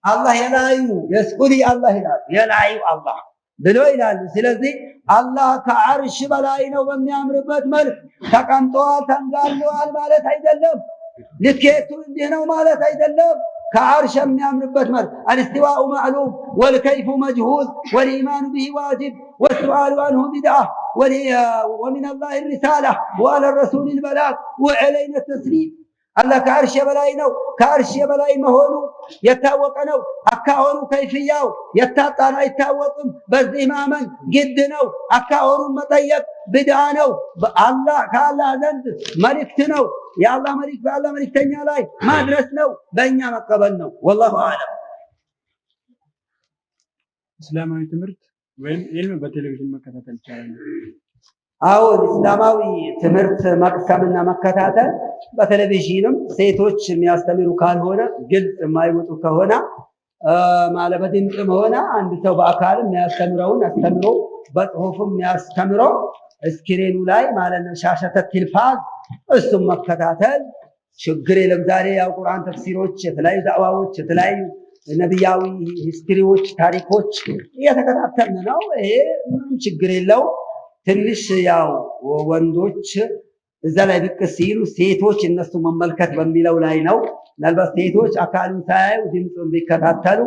الله يلايو يسقلي الله يلايو الله بلو ይላሉ ስለዚህ አላህ ከአርሽ በላይ ነው በሚያምርበት መልክ ተቀምጧል ተንጋሏል ማለት አይደለም ልኬቱ እንዲህ ነው ማለት አይደለም كعرش የሚያምርበት መልክ الاستواء معلوم والكيف مجهول والايمان به واجب والسؤال عنه بدعه ومن الله الرساله وعلى الرسول البلاغ وعلينا التسليم الله كعرش በላይ ነው كعرش በላይ መሆኑ የታወቀ ነው አካሆኑ ከይፍያው የታጣና አይታወቅም በዚህ ማመን ግድ ነው አካሆኑን መጠየቅ ቢድዓ ነው አላህ ከአላህ ዘንድ መልእክት ነው የአላህ መልእክት በአላህ መልእክተኛ ላይ ማድረስ ነው በእኛ መቀበል ነው والله اعلم እስላማዊ ትምህርት ወይም ኢልም በቴሌቪዥን መከታተል ይቻላል አዎ እስላማዊ ትምህርት መቅሰምና መከታተል በቴሌቪዥንም ሴቶች የሚያስተምሩ ካልሆነ ግልጽ የማይወጡ ከሆነ ማለት በድምጽም ሆነ አንድ ሰው በአካልም የሚያስተምረውን አስተምሮ በጽሁፍም የሚያስተምረው ስክሪኑ ላይ ማለት ነው ሻሸተ ቴሌፋዝ እሱም መከታተል ችግር የለም ዛሬ ያው ቁርአን ተፍሲሮች የተለያዩ ዳዕዋዎች የተለያዩ ነብያዊ ሂስትሪዎች ታሪኮች እየተከታተልን ነው ይሄ ምንም ችግር የለው ትንሽ ያው ወንዶች እዛ ላይ ብቅ ሲሉ ሴቶች እነሱ መመልከት በሚለው ላይ ነው ምናልባት ሴቶች አካሉን ሳያዩ ድምፁን ቢከታተሉ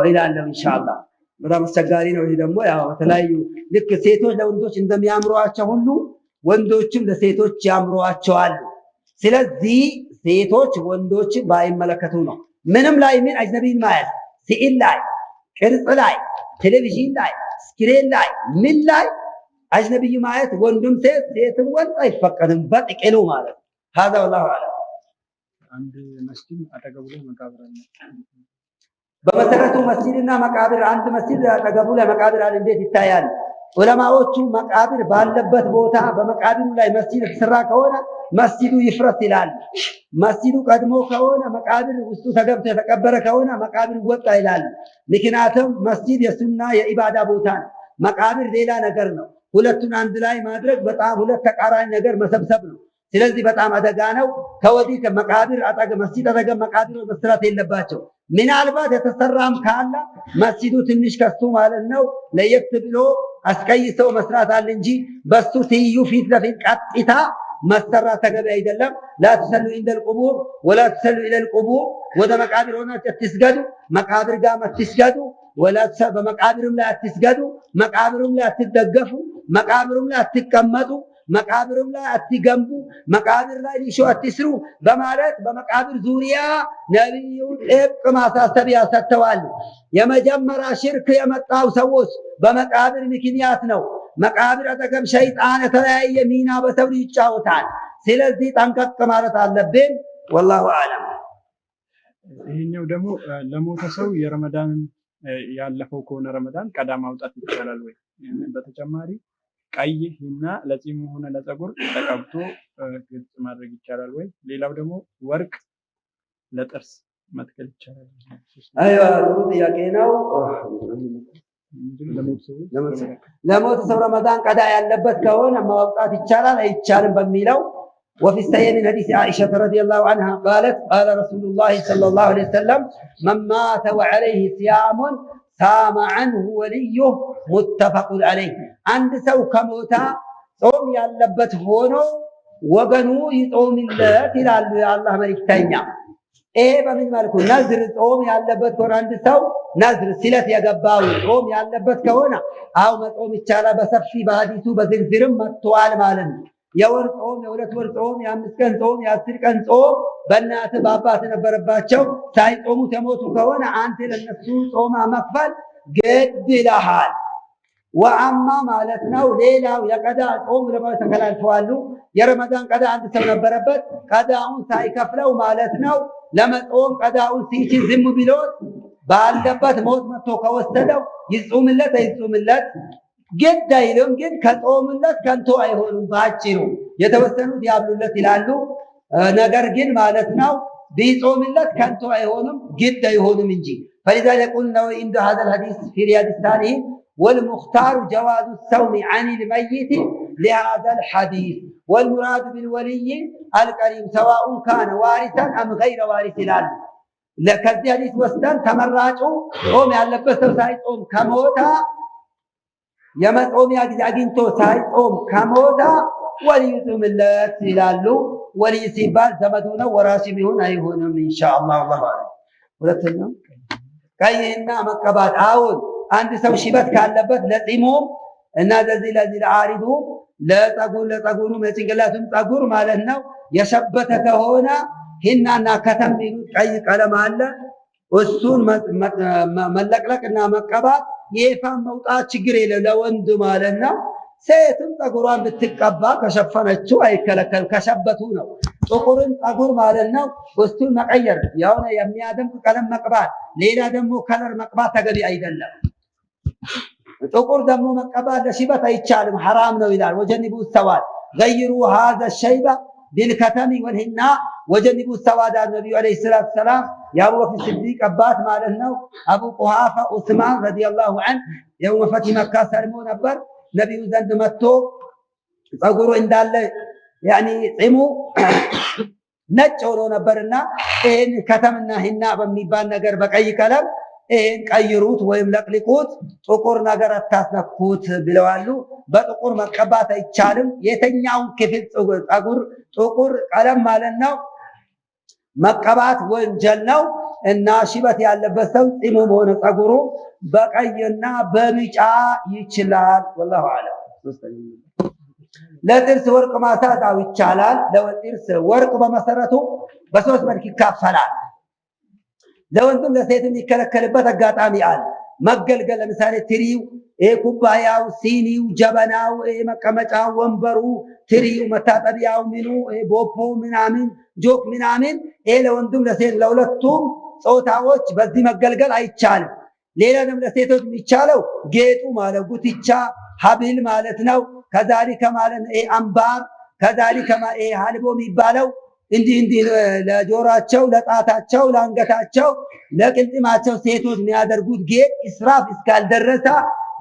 ኢላለም ኢንሻአላህ በጣም አስቸጋሪ ነው ይሄ ደግሞ ያው የተለያዩ ልክ ሴቶች ለወንዶች እንደሚያምሯቸው ሁሉ ወንዶችም ለሴቶች ያምሯቸዋል ስለዚህ ሴቶች ወንዶች ባይመለከቱ ነው ምንም ላይ ምን አጅነቢን ማለት ስዕል ላይ ቅርጽ ላይ ቴሌቪዥን ላይ ስክሪን ላይ ምን ላይ አጅነቢይ ማለት ወንድም ሴትም ወንድ አይፈቀድም በጥቅሉ ማለት هذا والله اعلم አንድ መስጊድ አጠገቡ ላይ መቃብር አለ በመሰረቱ መስጊድና መቃብር አንድ መስጊድ አጠገቡ ላይ መቃብር አለ እንዴት ይታያል ዑለማዎቹ መቃብር ባለበት ቦታ በመቃብሩ ላይ መስጊድ ተሰራ ከሆነ መስጊዱ ይፍረስ ይላል መስጊዱ ቀድሞ ከሆነ መቃብር ውስጡ ተገብቶ የተቀበረ ከሆነ መቃብር ይወጣ ይላል ምክንያቱም መስጊድ የሱና የኢባዳ ቦታ ነው መቃብር ሌላ ነገር ነው ሁለቱን አንድ ላይ ማድረግ በጣም ሁለት ተቃራኒ ነገር መሰብሰብ ነው ስለዚህ በጣም አደጋ ነው ከወዲህ ከመቃብር አጠገብ መስጊድ አጠገብ መቃብር መስራት የለባቸው ምናልባት የተሰራም ካለ መስጊዱ ትንሽ ከሱ ማለት ነው ለየት ብሎ አስቀይሰው መስራት አለ እንጂ በሱ ትይዩ ፊት ለፊት ቀጥታ መስራት ተገቢ አይደለም لا تصلوا عند القبور ولا تصلوا الى القبور ወደ መቃብር ሆናችሁ አትስገዱ መቃብር ጋር አትስገዱ ولا በመቃብርም ላይ አትስገዱ መቃብርም ላይ አትደገፉ መቃብርም ላይ አትቀመጡ መቃብርም ላይ አትገንቡ መቃብር ላይ ሊሾ አትስሩ በማለት በመቃብር ዙሪያ ነብዩ ጥብቅ ማሳሰቢያ ሰጥተዋል የመጀመሪያ ሽርክ የመጣው ሰዎች በመቃብር ምክንያት ነው መቃብር አጠገብ ሸይጣን የተለያየ ሚና በሰው ይጫወታል ስለዚህ ጠንቀቅ ማለት አለብን والله اعلم ይሄኛው ደግሞ ለሞተ ሰው የረመዳን ያለፈው ከሆነ ረመዳን ቀዳ ማውጣት ይቻላል ወይ በተጨማሪ ቀይና ለጺም ሆነ ለፀጉር ተቀብቶ ግልጽ ማድረግ ይቻላል ወይ ሌላው ደግሞ ወርቅ ለጥርስ መትከል ይቻላል አይዋ ጥያቄ ነው ለሞት ሰው ረመዳን ቀዳ ያለበት ከሆነ ማውጣት ይቻላል አይቻልም በሚለው وفي الصحيح من حديث عائشة رضي الله عنها قالت قال رسول الله صلى الله عليه وسلم من مات وعليه صيام صام عنه وليه متفق عليه عند سو كموتا ጾም ያለበት ሆኖ ወገኑ ይጾምለት ይላሉ የአላህ መልእክተኛ ይሄ በምን መልኩ ነዝር ጾም ያለበት ከሆነ አንድ ሰው ነዝር ሲለት የገባው ጾም ያለበት ከሆነ አው መጾም ይቻላል በሰፊ በሐዲሱ በዝርዝርም መጥቷል ማለት ነው የወር ጾም የሁለት ወር ጾም የአምስት ቀን ጾም የአስር ቀን ጾም በእናት በአባት ነበረባቸው ሳይጾሙ ተሞቱ ከሆነ አንተ ለነሱ ጾም መክፈል ግድ ይልሃል ወአማ ማለት ነው ሌላው የቀዳ ጾም ለማለት ተከላልፈዋል የረመዳን ቀዳ አንድ ሰው ነበረበት ቀዳውን ሳይከፍለው ማለት ነው ለመጾም ቀዳውን ሲችል ዝም ቢሎት ባለበት ሞት መጥቶ ከወሰደው ይጾምለት አይጾምለት ግድ አይልም ግን ከጾምለት ከንቶ አይሆንም ባጭሩ የተወሰኑት ያብሉለት ይላሉ ነገር ግን ማለት ነው ቢጾምለት ከንቶ አይሆንም ግድ አይሆንም እንጂ فلذلك قلنا عند هذا الحديث في رياض الصالحين والمختار جواز الصوم عن الميت لهذا الحديث والمراد بالولي القريب سواء كان وارثا ام غير وارث ለከዚህ ሐዲስ ወስደን ተመራጩ ጾም ያለበት ሰው ሳይጾም ከሞታ የመጾሚያ ጊዜ አግኝቶ ሳይጾም ከሞታ ወልይ ጾምለት ይላሉ። ወልይ ሲባል ዘመዱ ነው፣ ወራሽ ቢሆን አይሆንም ኢንሻአላህ። አላህ አለ። ሁለተኛው ቀይና መቀባት። አሁን አንድ ሰው ሽበት ካለበት ለጺሙም እና ለዚህ ለአሪዱ ለፀጉሩ ለጭንቅላቱም ፀጉር ማለት ነው የሸበተ ከሆነ ሂናና ከተም የሚሉት ቀይ ቀለም አለ። እሱን መለቅለቅና መቀባት የይፋን መውጣት ችግር የለም ለወንድ ማለት ነው። ሴትም ፀጉሯን ብትቀባ ከሸፈነችው አይከለከልም። ከሸበቱ ነው ጥቁርን ፀጉር ማለት ነው እሱን መቀየር የሆነ የሚያደምቅ ቀለም መቅባት፣ ሌላ ደግሞ ከለር መቅባት ተገቢ አይደለም። ጥቁር ደግሞ መቀባት ለሽበት አይቻልም፣ ሐራም ነው ይላል። ወጀንቡ ሰዋድ ገይሩ ሀዘ ሸይባ ቢልከተሚ ወልሂና ወጀንቡ ሰዋድ ነቢዩ ዓለይሂ ሰላቱ ወሰላም የአቡበክር ሲዲቅ አባት ማለት ነው። አቡ ቁሃፋ ዑስማን ረዲየላሁ ዐንሁ የውመ ፈትሒ መካ ሰልሞ ነበር። ነቢዩ ዘንድ መጥቶ ፀጉሩ እንዳለ ያኒ ጺሙ ነጭ ሆኖ ነበርና ይሄን ከተምና ሂና በሚባል ነገር በቀይ ቀለም ይሄን ቀይሩት ወይም ለቅልቁት፣ ጥቁር ነገር አታስነኩት ብለዋሉ። በጥቁር መቀባት አይቻልም። የተኛውን ክፍል ፀጉር ጥቁር ቀለም ማለት ነው መቀባት ወንጀል ነው እና ሽበት ያለበት ሰው ጺሙም ሆነ ፀጉሩ በቀይና በቢጫ ይችላል። ወላሁ አለም። ለጥርስ ወርቅ ማሳጣው ይቻላል። ለጥርስ ወርቅ በመሰረቱ በሶስት መልክ ይካፈላል። ለወንድም ለሴትም የሚከለከልበት አጋጣሚ አለ። መገልገል ለምሳሌ ትሪው፣ ኩባያው፣ ሲኒው፣ ጀበናው፣ መቀመጫው፣ ወንበሩ፣ ትሪው፣ መታጠቢያው፣ ምኑ ቦፖ ምናምን ጆክ ምናምን ለወንድም ለሴት ለሁለቱም ጾታዎች በዚህ መገልገል አይቻልም። ሌላ ደግሞ ለሴቶች የሚቻለው ጌጡ ማለት ጉትቻ፣ ሀብል ማለት ነው። ከዛሊከ ማለት አምባር፣ ከዛሊከ ሀልቦ የሚባለው እንዲህ ለጆሮአቸው፣ ለጣታቸው፣ ለአንገታቸው፣ ለቅልጥማቸው ሴቶች የሚያደርጉት ጌጥ እስራፍ እስካልደረሰ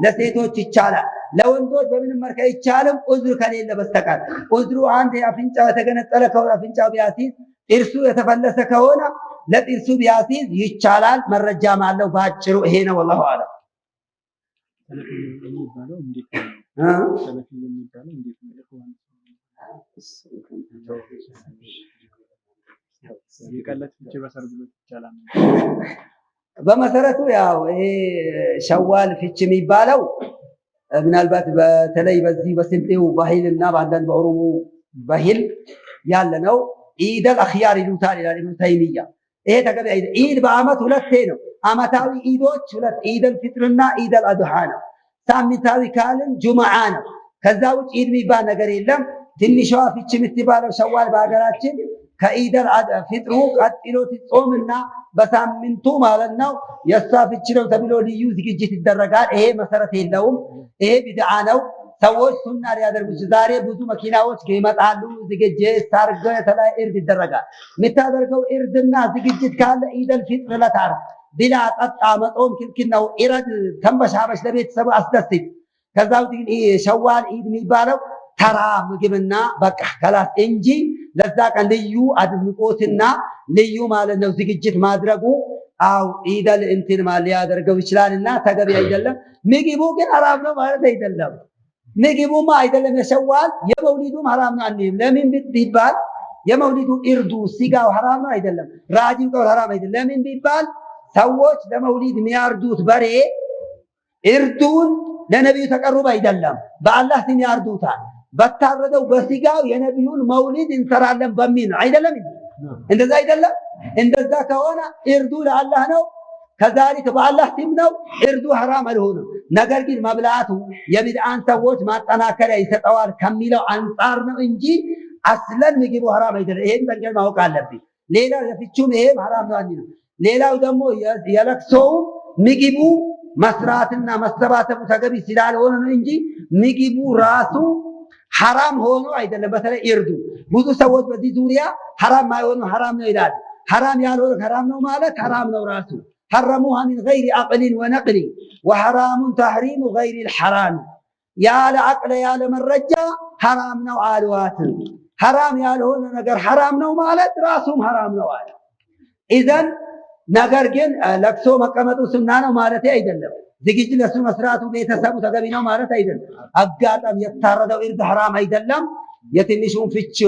ለሴቶች ይቻላል። ለወንዶች በምንም መልኩ አይቻልም ዑዝር ከሌለ በስተቀር። ዑዝሩ አንድ አፍንጫው የተገነጠለ ከሆነ አፍንጫው ቢያሲዝ፣ ጥርሱ የተፈለሰ ከሆነ ለጥርሱ ቢያሲዝ ይቻላል። መረጃም አለው። ባጭሩ ይሄ ነው። ወላሁ አለም። በመሰረቱ ያው ይሄ ሸዋል ፍች የሚባለው ምናልባት በተለይ በዚህ በስልጤው ባህልና በአንዳንድ በኦሮሞ ባህል ያለ ነው። ኢደል አኽያር ይሉታል ይላል ኢብኑ ተይሚያ። ይሄ ተገቢ አይደለም። ኢድ በአመት ሁለቴ ነው። አመታዊ ኢዶች ሁለት፣ ኢደል ፍጥርና ኢደል አድሃ ነው። ሳምንታዊ ካልን ጁምዓ ነው። ከዛ ውጭ ኢድ የሚባል ነገር የለም። ትንሿ ፍች የምትባለው ሸዋል በሀገራችን ከኢደል ፍጥሩ ቀጥሎ ትጾምና በሳምንቱ ማለት ነው የሷ ፍች ነው ተብሎ ልዩ ዝግጅት ይደረጋል። ይሄ መሰረት የለውም። ይሄ ቢድዓ ነው። ሰዎች ሱና ሊያደርጉ ዛሬ ብዙ መኪናዎች ይመጣሉ። ዝግጅት ታርገ የተለያየ እርድ ይደረጋል። የምታደርገው እርድና ዝግጅት ካለ ኢደል ፍጥር ለታር ብላ ጠጣ፣ መጾም ክልክል ነው። ኢረድ ተንበሻበሽ፣ ለቤተሰቡ አስደስት። ከዛ ውጭ ሸዋል ኢድ የሚባለው ተራ ምግብና በቃ ከላስ እንጂ ለዛ ቀን ልዩ አድምቆትና ልዩ ማለት ነው ዝግጅት ማድረጉ አው ኢደል እንትን ማለት ሊያደርገው ይችላልና ተገቢ አይደለም። ምግቡ ግን ሐራም ነው ማለት አይደለም። ምግቡማ አይደለም የሸዋል የመውሊዱም ሐራም ነው አንልም። ለምን ቢባል የመውሊዱ እርዱ ስጋው ሐራም ነው አይደለም። ራጂው ቀው ሐራም አይደለም። ለምን ቢባል ሰዎች ለመውሊድ የሚያርዱት በሬ እርዱን ለነብዩ ተቀርቦ አይደለም፣ በአላህ ስም ያርዱታል። በታረደው በስጋው የነብዩን መውሊድ እንሰራለን በሚል ነው አይደለም። እንደዛ አይደለም። እንደዛ ከሆነ እርዱ ለአላህ ነው፣ ከዛሊክ በአላህ ስም ነው። እርዱ ሐራም አልሆነም። ነገር ግን መብላቱ የቢድዓን ሰዎች ማጠናከሪያ ይሰጠዋል ከሚለው አንጻር ነው እንጂ አስለን ምግቡ ሐራም አይደለም። ይሄን ጠንቅቀን ማወቅ አለብን። ሌላው የፍቹም ይሄም ሐራም ነው አንልም። ሌላው ደግሞ የለቅሶው ምግቡ መስራትና መሰባሰቡ ተገቢ ስላልሆነ ነው እንጂ ምግቡ ራሱ ሐራም ሆኖ አይደለም። በተለይ እርዱ ብዙ ሰዎች በዚህ ዙሪያ ሐራም ማይሆኑ ሐራም ነው ይላል። ሐራም ያልሆነ ሐራም ነው ማለት ሐራም ነው ራሱ። ሐረሙሃ ሚን ገይሪ አቅሊን ወነቅሊ ወሐራሙን ተሕሪሙ ገይሪ ልሐራም። ያለ አቅለ ያለ መረጃ ሐራም ነው አልዋት። ሐራም ያልሆነ ነገር ሐራም ነው ማለት ራሱም ሐራም ነው አለ። ኢዘን ነገር ግን ለቅሶ መቀመጡ ሱና ነው ማለት አይደለም። ዝግጅት ለሱ መስራቱ ቤተሰቡ ተገቢ ነው ማለት አይደለም። አጋጣሚ የታረደው እርድ ሐራም አይደለም። የትንሹን ፍች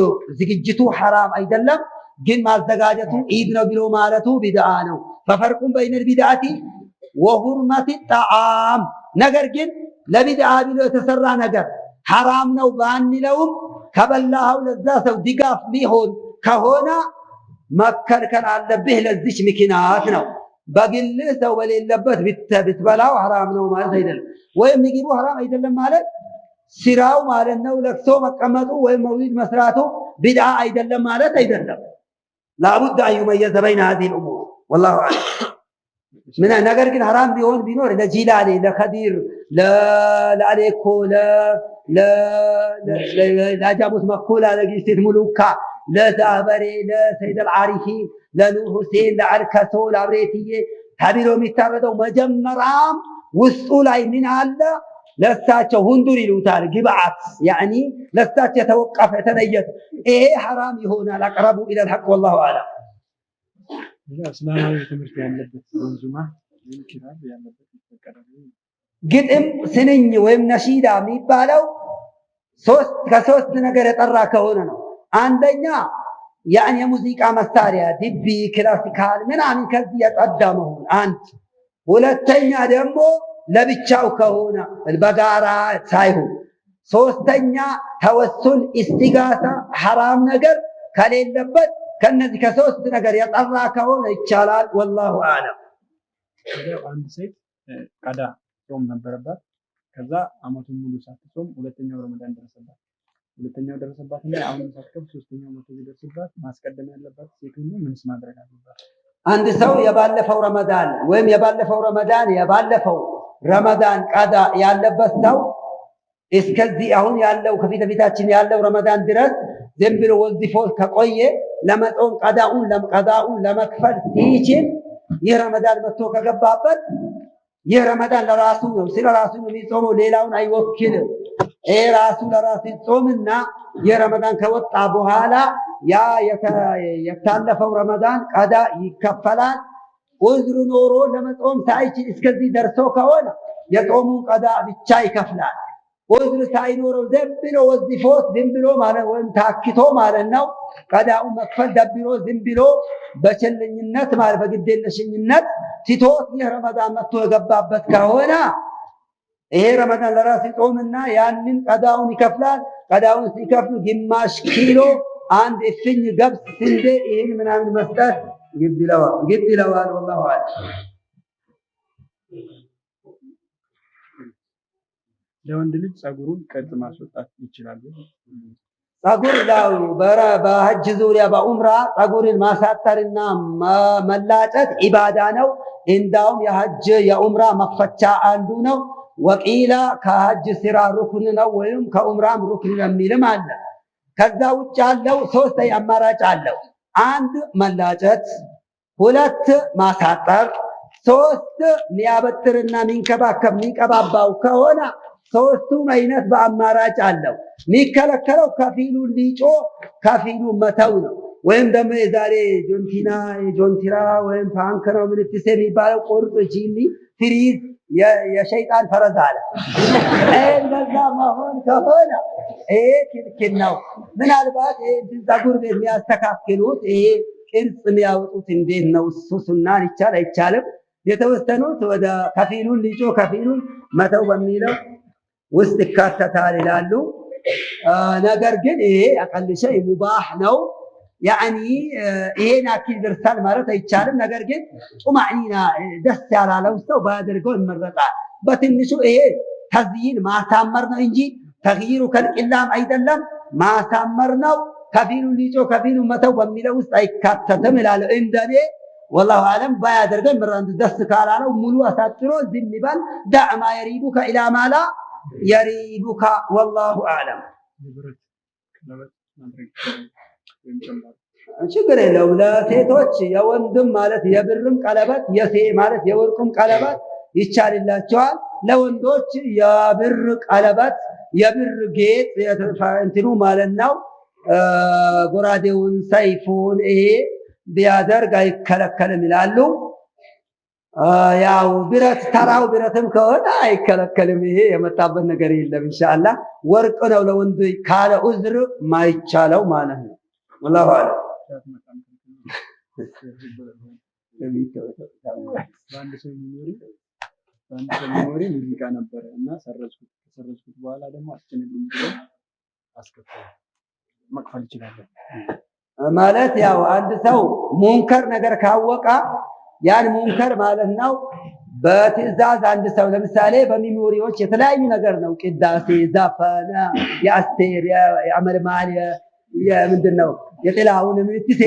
ዝግጅቱ ሐራም አይደለም። ግን ማዘጋጀቱ ዒድ ነው ብሎ ማለቱ ቢድዓ ነው። ፈፈርቁን በይነል ቢድዓቲ ወሁርመቲ ጣዓም። ነገር ግን ለቢድዓ ብሎ የተሰራ ነገር ሐራም ነው ባንለውም ከበላኸው ለዛ ሰው ድጋፍ ሊሆን ከሆነ መከልከል አለብህ። ለዚች ምክንያት ነው። በግል ሰው በሌለበት ብትበላው ሐራም ነው ማለት አይደለም። ወይም ምግቡ ሐራም አይደለም ማለት ስራው ማለት ነው። ለቅሶ መቀመጡ ወይም መውሊድ መስራቱ ቢድዓ አይደለም ማለት አይደለም። ላቡድ አን ዩመየዘ በይነ ሀዚሂል ኡሙር ወላሁ አዕለም። ነገር ግን ሐራም ቢኖር ለጂላኒ፣ ለከዲር፣ ለአሌኮ፣ ለአጃቡት መኩላ፣ ለጊስት ሙሉካ፣ ለዛበሬ፣ ለሰይድ አልዓሪፊ፣ ለኑር ሁሴን፣ ለአልከሶ፣ ለአብሬትዬ ተብሎ የሚታረደው መጀመሪያም ውስጡ ላይ ምን አለ? ለሳቸው ሁንዱር ይሉታል ግብዓት፣ ያኒ ለሳቸው የተወቀፈ የተነየተ። ይሄ ሐራም ይሆናል። አቅረቡ ኢለል ሐቅ ወላሁ አዕለም። እስላማዊ ትምህርት ያለበት መንዙማ ወይም ኪታብ ያለበት ይፈቀዳል። ግጥም፣ ስንኝ ወይም ነሺዳ የሚባለው ከሶስት ነገር የጠራ ከሆነ ነው። አንደኛ ያን የሙዚቃ መሳሪያ ድቢ፣ ክላሲካል ምናምን ከዚህ የጸዳ መሆን አንድ። ሁለተኛ ደግሞ ለብቻው ከሆነ በጋራ ሳይሆን። ሶስተኛ ተወሱል፣ ኢስቲጋሳ ሐራም ነገር ከሌለበት ከነዚህ ከሶስት ነገር የጠራ ከሆነ ይቻላል። ወላሁ አዕለም። አንድ ሴት ቀዳ ጾም ነበረባት። ከዛ አመቱን ሙሉ ሳትጾም ሁለተኛው ረመዳን ደረሰባት። ሁለተኛው ደረሰባትና አሁን ሳትጾም ሶስተኛው መቶ ቢደርስባት ማስቀደም ያለባት ሴት ሁሉ ምንስ ማድረግ አለባት? አንድ ሰው የባለፈው ረመዳን ቀዳ ያለበት ሰው እስከዚህ አሁን ያለው ከፊት ለፊታችን ያለው ረመዳን ድረስ ዝም ብሎ ወዝፎ ከቆየ ለመጾም ቀዳኡን ለመክፈል ሲችል ይህ ረመዳን መጥቶ ከገባበት ይህ ረመዳን ለራሱ ነው፣ ስለ ራሱ ነው የሚጾመው፣ ሌላውን አይወክልም። ይሄ ራሱ ለራሱ ይጾምና ይህ ረመዳን ከወጣ በኋላ ያ የታለፈው ረመዳን ቀዳ ይከፈላል። ዑዝር ኖሮ ለመጾም ሳይችል እስከዚህ ደርሶ ከሆነ የጾሙን ቀዳ ብቻ ይከፍላል። ዑዝር ሳይኖረው ዝም ብሎ ወዝፎት ዝም ብሎ ማለት ወይም ታክቶ ማለት ነው ቀዳውን መክፈል ደብሮ ዝም ብሎ በቸልኝነት ማለት በግዴለሽኝነት ትቶት ይህ ረመዳን መጥቶ የገባበት ከሆነ ይሄ ረመዳን ለራሱ ይጾምና ያንን ቀዳውን ይከፍላል። ቀዳውን ሲከፍሉ ግማሽ ኪሎ አንድ እፍኝ ገብስ ስንዴ ይህን ምናምን መስጠት ግድ ይለዋል። ወላሁ አዕለም። ለወንድ ልጅ ጸጉሩን ቅርጽ ማስወጣት ይችላል? ጸጉር በሐጅ ዙሪያ በኡምራ ጸጉርን ማሳጠርና መላጨት ኢባዳ ነው። እንዳውም የሐጅ የኡምራ መክፈቻ አንዱ ነው። ወቂላ ከሐጅ ስራ ሩክን ነው ወይም ከኡምራም ሩክን ነው የሚልም አለ። ከዛ ውጭ ያለው ሶስት አማራጭ አለው። አንድ መላጨት፣ ሁለት ማሳጠር፣ ሶስት ሚያበጥርና ሚንከባከብ ሚቀባባው ከሆነ ሶስቱም አይነት በአማራጭ አለው። የሚከለከለው ከፊሉን ሊጮ ከፊሉን መተው ነው። ወይም ደግሞ የዛሬ ጆንቲራ ወይም ፓንክ ነው ምንትስ የሚባለው ቁርጥ ቺሊ ፍሪዝ የሸይጣን ፈረስ አለ። እንደዛ መሆን ከሆነ ይሄ ክልክል ነው። ምናልባት ጸጉር ቤት የሚያስተካክሉት ይሄ ቅርጽ የሚያወጡት እንዴት ነው? እሱ ሱናን ይቻል አይቻልም? የተወሰኑት ወደ ከፊሉን ሊጮ ከፊሉን መተው በሚለው ውስጥ ይካተታል ይላሉ። ነገር ግን ይሄ አቀል ሸይ ሙባህ ነው። ያኒ ይሄን አኪል ደርሳል ማለት አይቻልም። ነገር ግን ጡማዕኒና ደስ ያላለው ሰው ባያደርገው ይመረጣል። በትንሹ ይሄ ተዝይን ማሳመር ነው እንጂ ተግይሩ ከልቅላም አይደለም፣ ማሳመር ነው። ከፊሉን ሊጮ ከፊሉን መተው በሚለው ውስጥ አይካተትም ይላሉ እንደኔ። ወላሁ አለም። ባያደርገው ይመረጣል። ደስ ካላለው ሙሉ አሳጥሮ ዝም ይበል። ዳዕማ የሪቡከ ኢላ ማላ የሪቡካ ወላሁ አዕለም። ችግር የለውም። ለሴቶች የወንድም ማለት የብርም ቀለበት ማለት የወርቅም ቀለበት ይቻልላቸዋል። ለወንዶች የብር ቀለበት የብር ጌጥ እንትኑ ማለት ነው ጎራዴውን፣ ሰይፉን ይሄ ቢያደርግ አይከለከልም ይላሉ። ያው ብረት ተራው ብረትም ከሆነ አይከለከልም። ይሄ የመጣበት ነገር የለም። ኢንሻአላህ ወርቅ ነው ለወንድ ካለ ዑዝር ማይቻለው ማለት ነው። ወላሂ አለ በአንድ ሰው ሚሞሪ ሙዚቃ ነበረ እና ከሰረዝኩት በኋላ ደግሞ አስጭንልኝ ብሎ አስከፈለ። መክፈል ይችላል ማለት ያው አንድ ሰው ሙንከር ነገር ካወቀ ያን ሙንከር ማለት ነው በትዕዛዝ አንድ ሰው ለምሳሌ በሚሞሪዎች የተለያዩ ነገር ነው ቅዳሴ፣ ዘፈን፣ የአስቴር፣ የአመልማል የምንድነው የጥላሁን ምትስ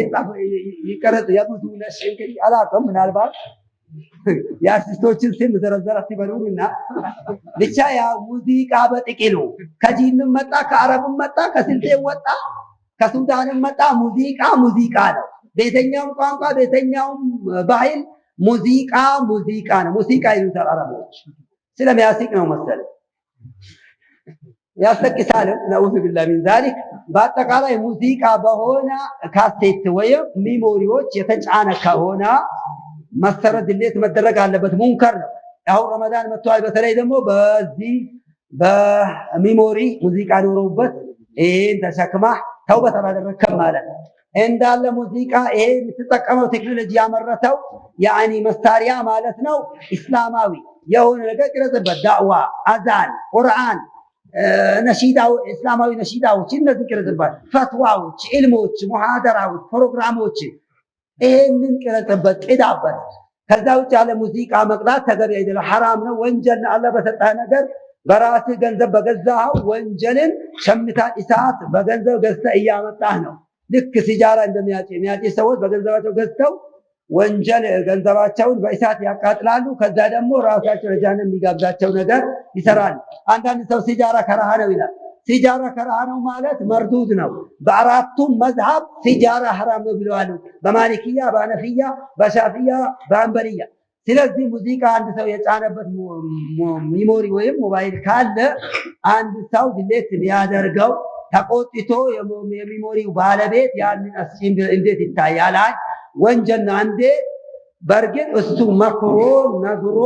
ይቀረጽ የብዙ ነሽ እንግዲህ አላውቅም ምናልባት የአርቲስቶችን ስም ዘረዘራት ይበሉኝና ብቻ ያ ሙዚቃ በጥቂሉ ከጂንም መጣ ከአረብም መጣ ከስልጤም ወጣ ከሱዳንም መጣ ሙዚቃ ነው። በየትኛውም ቋንቋ በየትኛውም ባህል ሙዚቃ ነው። ሙዚቃ ይሉታል አረቦች። ስለሚያስቅ ነው መሰለኝ ያስጠቅሳል። ነዑዙ ቢላህ ሚን ዛሊክ። በአጠቃላይ ሙዚቃ በሆነ ካሴት ወይም ሚሞሪዎች የተጫነ ከሆነ መሰረድለት መደረግ አለበት። ሙንከር ነው። አሁን ረመዳን መጥቷል። በተለይ ደግሞ በዚህ በሚሞሪ ሙዚቃ ኖሮበት ይሄን ተሸክማህ ተውበት አላደረክም ማለት ነው። እንዳለ ሙዚቃ ይሄ የምትጠቀመው ቴክኖሎጂ ያመረተው ያኒ መሳሪያ ማለት ነው። እስላማዊ የሆነ ነገር ቅረጽበት፣ ዳዕዋ፣ አዛን፣ ቁርአን፣ ነሺዳው፣ እስላማዊ ነሺዳዎች እነዚህ ቅረጽበት፣ ፈትዋዎች፣ ኢልሞች፣ ሙሐደራዎች፣ ፕሮግራሞች ይሄንን ቅረጽበት፣ ቅዳበት። ከዛ ውጭ ያለ ሙዚቃ መቅዳት ተገቢ አይደለም፣ ሐራም ነው፣ ወንጀል ነው። አላህ በሰጠህ ነገር በራስህ ገንዘብ በገዛኸው ወንጀልን ሸምታ እሳት በገንዘብ ገዝተህ እያመጣህ ነው። ልክ ሲጃራ የሚያጭስ ሰዎች በገንዘባቸው ገዝተው ወንጀል ገንዘባቸውን በእሳት ያቃጥላሉ። ከዛ ደግሞ ራሳቸው ለጀሃነም የሚጋብዛቸው ነገር ይሰራሉ። አንዳንድ ሰው ሲጃራ ከራሃ ነው ይላል። ሲጃራ ከራሃ ነው ማለት መርዱድ ነው። በአራቱም መዝሀብ ሲጃራ ሐራም ነው ብለዋል። በማሊክያ፣ በሐነፊያ፣ በሻፊያ፣ በሐንበልያ። ስለዚህ ሙዚቃ አንድ ሰው የጫነበት ሚሞሪ ወይም ሞባይል ካለ አንድ ሰው ድሌት ሊያደርገው ተቆጥቶ የሚሞሪው ባለቤት ያንን እንዴት ይታያል? ወንጀል ነው። አንዴ በእርግጥ እሱ መክሮ ነግሮ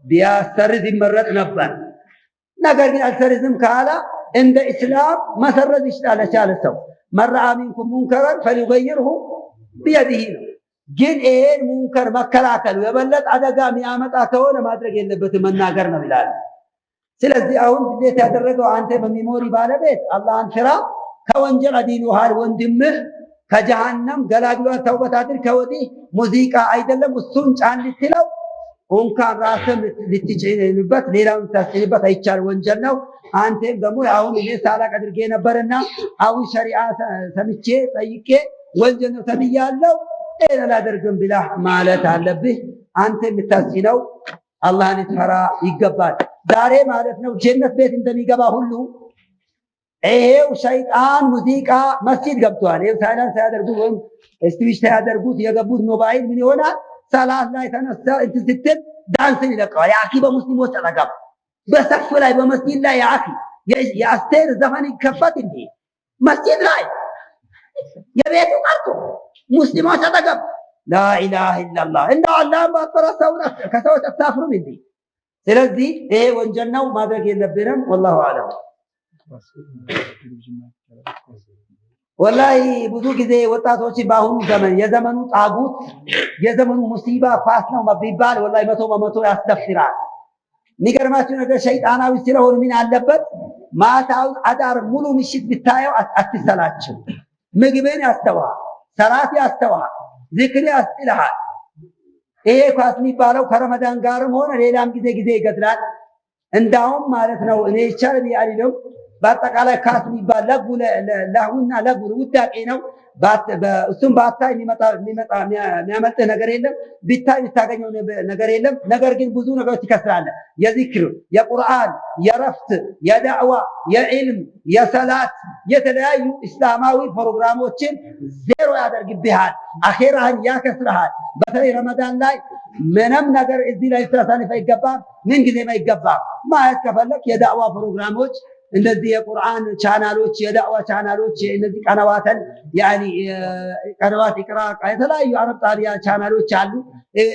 ቢያሰርዝ ይመረጥ ነበር። ነገር ግን አልሰርዝም ካለ እንደ እስላም መሰረዝ ይችላል። የቻለ ሰው መረአ ሚንኩም ሙንከረን ፈሊገይርሁ ቢየዲሂ ነው። ግን ይሄን ሙንከር መከላከል የበለጠ አደጋ የሚያመጣ ከሆነ ማድረግ የለበትም መናገር ነው ይላል። ስለዚህ አሁን እንዴት ያደረገው አንተ በሚሞሪ ባለቤት አላህን ፍራ፣ ከወንጀል አድኖሃል ወንድምህ ከጀሃነም ገላግሏል፣ ተውበት አድርግ። ከወዲህ ሙዚቃ አይደለም እሱን ጫን ልትለው እንኳን ራስህም ልትጭንበት ሌላውን ታስጭንበት አይቻል፣ ወንጀል ነው። አንተም ደግሞ አሁን እኔ ሳላቅ አድርጌ ነበርና አሁን ሸሪዓ ሰምቼ ጠይቄ ወንጀል ነው ተብያለሁ ይሄን አላደርግም ብለህ ማለት አለብህ። አንተ የምታስጭነው አላህን ልትፈራ ይገባል። ዛሬ ማለት ነው ጀነት ቤት እንደሚገባ ሁሉ ይሄው ሸይጣን ሙዚቃ መስጂድ ገብቷል። ይሄው ሳይላንስ ሳያደርጉት ወይም ስዊች ሳያደርጉት የገቡት ሞባይል ምን ይሆናል? ሰላት ላይ ተነሳ እንትን ስትል ዳንስን ይለቀዋል። የአኪ በሙስሊሞች ተጠቀም በሰፍ ላይ በመስጂድ ላይ የአኪ የአስቴር ዘፈን ይከፈት እንዴ መስጂድ ላይ የቤቱ ቀርቶ ሙስሊሞች ተጠቀም። ላኢላሃ ኢላላህ እንደው አላህን ባትፈራ ከሰዎች አታፍሩም እንዴ? ስለዚህ ይሄ ወንጀል ነው፣ ማድረግ የለብንም። ወላሁ አለም። ወላሂ ብዙ ጊዜ ወጣቶች በአሁኑ ዘመን የዘመኑ ጣጉት የዘመኑ ሙሲባ ኳስ ነው ቢባል ወላሂ 100% ያስደፍራል። የሚገርማችሁ ነገር ሸይጣናዊ ስለሆነ ምን አለበት ማታውን አዳር ሙሉ ምሽት ብታየው አትሰላችም። ምግብን ያስተዋል፣ ሰላት ያስተዋል፣ ዚክር ያስጥልሃል። ይሄ ኳስ የሚባለው ከረመዳን ጋርም ሆነ ሌላም ጊዜ ይገድላል። እንዳውም ማለት ነው እኔ ይቻል ያልለው በአጠቃላይ ኳስ የሚባል ለሁና ለጉ ውዳቄ ነው። እሱም ባታይ የሚያመልጥህ ነገር የለም፣ ቢታይ ብታገኘው ነገር የለም። ነገር ግን ብዙ ነገሮች ትከስራለህ። የዚክር፣ የቁርአን፣ የረፍት፣ የዳዕዋ፣ የዕልም፣ የሰላት የተለያዩ እስላማዊ ፕሮግራሞችን ዜሮ ያደርግብሃል። አኼራህን ያከስርሃል። በተለይ ረመዳን ላይ ምንም ነገር እዚህ ላይ ልታሳልፍ አይገባም። ምን ጊዜም አይገባም። ማየት ከፈለክ የዳዕዋ ፕሮግራሞች እንደዚህ የቁርአን ቻናሎች የዳዕዋ ቻናሎች እነዚህ ቀነዋተን ያኒ ቀነዋት ይቅራ የተለያዩ አረብ ጣቢያ ቻናሎች አሉ።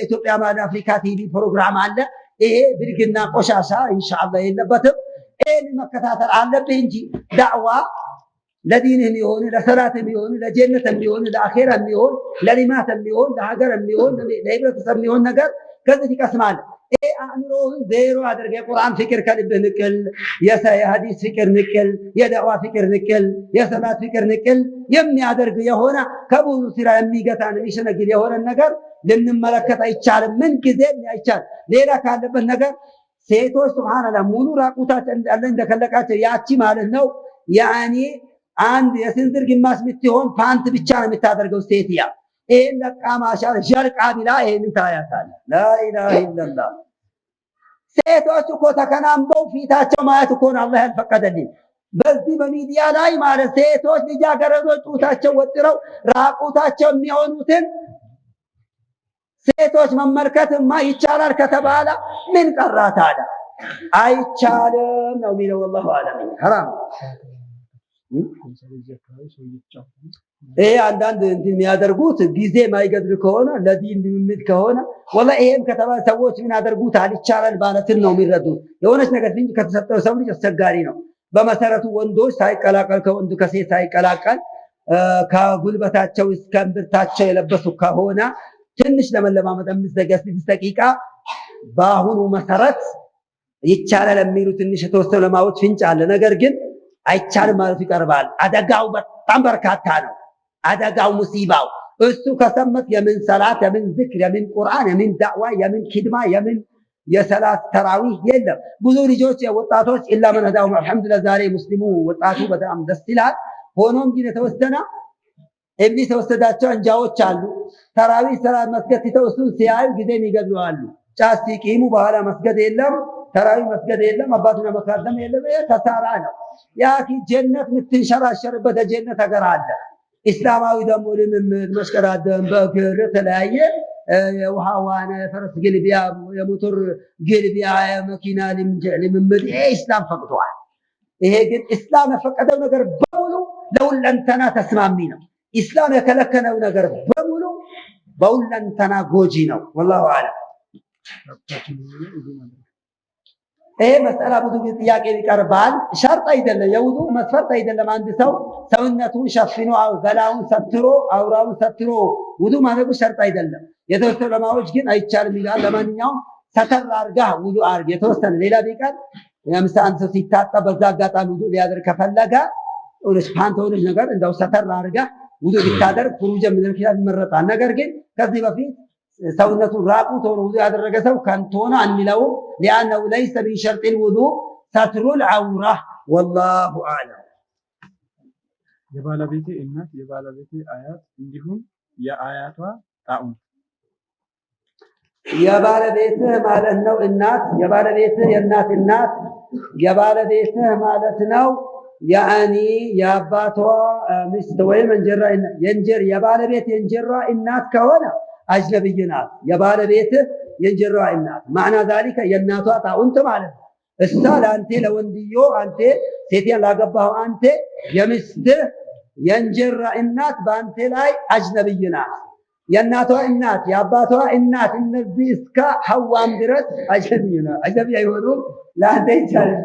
ኢትዮጵያ ማድ አፍሪካ ቲቪ ፕሮግራም አለ። ይሄ ብልግና ቆሻሻ ኢንሻአላህ የለበትም። ይሄን መከታተል አለብህ እንጂ ዳዕዋ ለዲንህም ይሁን ለሰላትም ይሁን ለጀነትም ይሁን ለአኺራም ይሁን ለሊማትም ይሁን ለሀገርም ይሁን ለህብረተሰብም ይሁን ነገር ከዚህ ይቀስማል። ይሄ አእምሮህን ዜሮ አድርገህ የቁርአን ፍቅር ከልብህ ንቅል፣ የሐዲስ ፍቅር ንቅል፣ የዳዕዋ ፍቅር ንቅል፣ የሰላት ፍቅር ንቅል የሚያደርግ የሆነ ከብዙ ስራ የሚገታን የሚሸነግል የሆነ ነገር ልንመለከት አይቻልም። ምን ጊዜም አይቻልም። ሌላ ካለበት ነገር ሴቶች ሱብሃንአላህ ሙሉ ራቁታቸው እንዳለ እንደከለቃቸው ያቺ ማለት ነው ያኒ አንድ የስንዝር ግማሽ የምትሆን ፓንት ብቻ ነው የምታደርገው ሴትያ። ይሄን ለቃማሻ ጀርቃ ቢላ ይሄን ታያታለህ። ላኢላሃ ኢላላህ። ሴቶች እኮ ተከናንበው ፊታቸው ማየት እኮ ነው አላህ ያልፈቀደልኝ። በዚህ በሚዲያ ላይ ማለት ሴቶች ልጃገረዶች ጡታቸው ወጥረው ራቁታቸው የሚሆኑትን ሴቶች መመልከትማ ይቻላል ከተባለ ምን ቀራ ታዲያ? አይቻልም ነው የሚለው ወላሁ አለም። ሐራም ይሄ አንዳንድ የሚያደርጉት ጊዜ ማይገድል ከሆነ ለዲን ልምምድ ከሆነ ወላሂ ይሄም ከተባለ ሰዎች ምን ያደርጉታል? ይቻላል ማለትን ነው የሚረዱት። የሆነች ነገር እንጂ ከተሰጠው ሰው ልጅ አስቸጋሪ ነው። በመሰረቱ ወንዶች ሳይቀላቀል ከወንዱ ከሴት ሳይቀላቀል ከጉልበታቸው እስከ እምብርታቸው የለበሱ ከሆነ ትንሽ ለመለማመድ 5 ደቂቃ በአሁኑ መሰረት ይቻላል የሚሉ ትንሽ የተወሰነ ለማወቅ ፍንጭ አለ። ነገር ግን አይቻልም ማለት ይቀርባል። አደጋው በጣም በርካታ ነው። አደጋው ሙሲባው እሱ ከሰመት የምን ሰላት የምን ዝክር የምን ቁርአን የምን ዳዕዋ የምን ኪድማ የምን የሰላት ተራዊህ የለም። ብዙ ልጆች ወጣቶች ኢላ መን هداهم አልহামዱሊላህ ዛሬ ሙስሊሙ ወጣቱ በጣም ደስ ይላል። ሆኖም ግን የተወሰነ ኢብሊስ የወሰዳቸው አንጃዎች አሉ። ተራዊህ ሰላት መስገድ ሲተውሱን ሲያዩ ጊዜ ይገድሉዋሉ። ጫት ሲቂሙ በኋላ መስገድ የለም፣ ተራዊህ መስገድ የለም፣ አባቱና መካደም የለም። ተሳራ ነው። ያኪ ጀነት የምትንሸራሸርበት የጀነት ሀገር አለ። እስላማዊ ደግሞ ልምምድ መሽቀዳደም በእግር የተለያየ የውሃ ዋና፣ የፈረስ ግልቢያ፣ የሞተር ግልቢያ፣ የመኪና ልምምድ ይሄ ኢስላም ፈቅዷል። ይሄ ግን ኢስላም የፈቀደው ነገር በሙሉ ለሁለንተና ተስማሚ ነው። ኢስላም የከለከለው ነገር በሙሉ በሁለንተና ጎጂ ነው። ወላሁ አለም። ይሄ መስአላ ብዙ ጊዜ ጥያቄ ይቀርባል። ሸርጥ አይደለም፣ የውዱ መስፈርት አይደለም። አንድ ሰው ሰውነቱን ሸፍኖ ገላውን ሰትሮ አውራውን ሰትሮ ውዱ ማድረጉ ሸርጥ አይደለም። የተወሰኑ ዑለማዎች ግን አይቻልም ይላል። ለማንኛውም ሰተር አድርገህ ውዱ አድርግ። የተወሰነ ሌላ ቢቀር ለምሳሌ አንድ ሰው ሲታጠብ በዛ አጋጣሚ ውዱ ሊያደርግ ከፈለገ ፓንት ሆነች ነገር እንደው ሰተር አድርገህ ውዱ ቢታደርግ ፍሩጀ ምን ይመረጣል። ነገር ግን ከዚህ በፊት ሰውነቱን ራቁት ሆኖ ውዱ ያደረገ ሰው ከንቱ ሆነ አንለውም። لأنه ليس من شرط الوضوء ستر العورة والله أعلم። የባለቤቴ እናት የባለቤቴ አያት እንዲሁም የአያቷ ጣዑን የባለቤትህ ማለት ነው እናት የባለቤትህ የእናት እናት የባለቤትህ ማለት ነው ያኒ የአባቷ ሚስት ወይም የባለቤት የእንጀራ እናት ከሆነ አጅነብይ ናት። የባለቤትህ የእንጀራ እናት ማዕና ዛሊከ የእናቷ ጣዑንት ማለት ነው። እሷ ለአንተ ለወንድዮ አንተ ሴቴን ላገባው አንተ የሚስትህ የእንጀራ እናት በአንተ ላይ አጅነብይ ናት። የእናቷ እናት የአባቷ እናት እነዚህ እስከ ሐዋም ድረስ አጅነብይ ናት። አጅነብይ አይሆኑም። ለአንተ ይቻላል።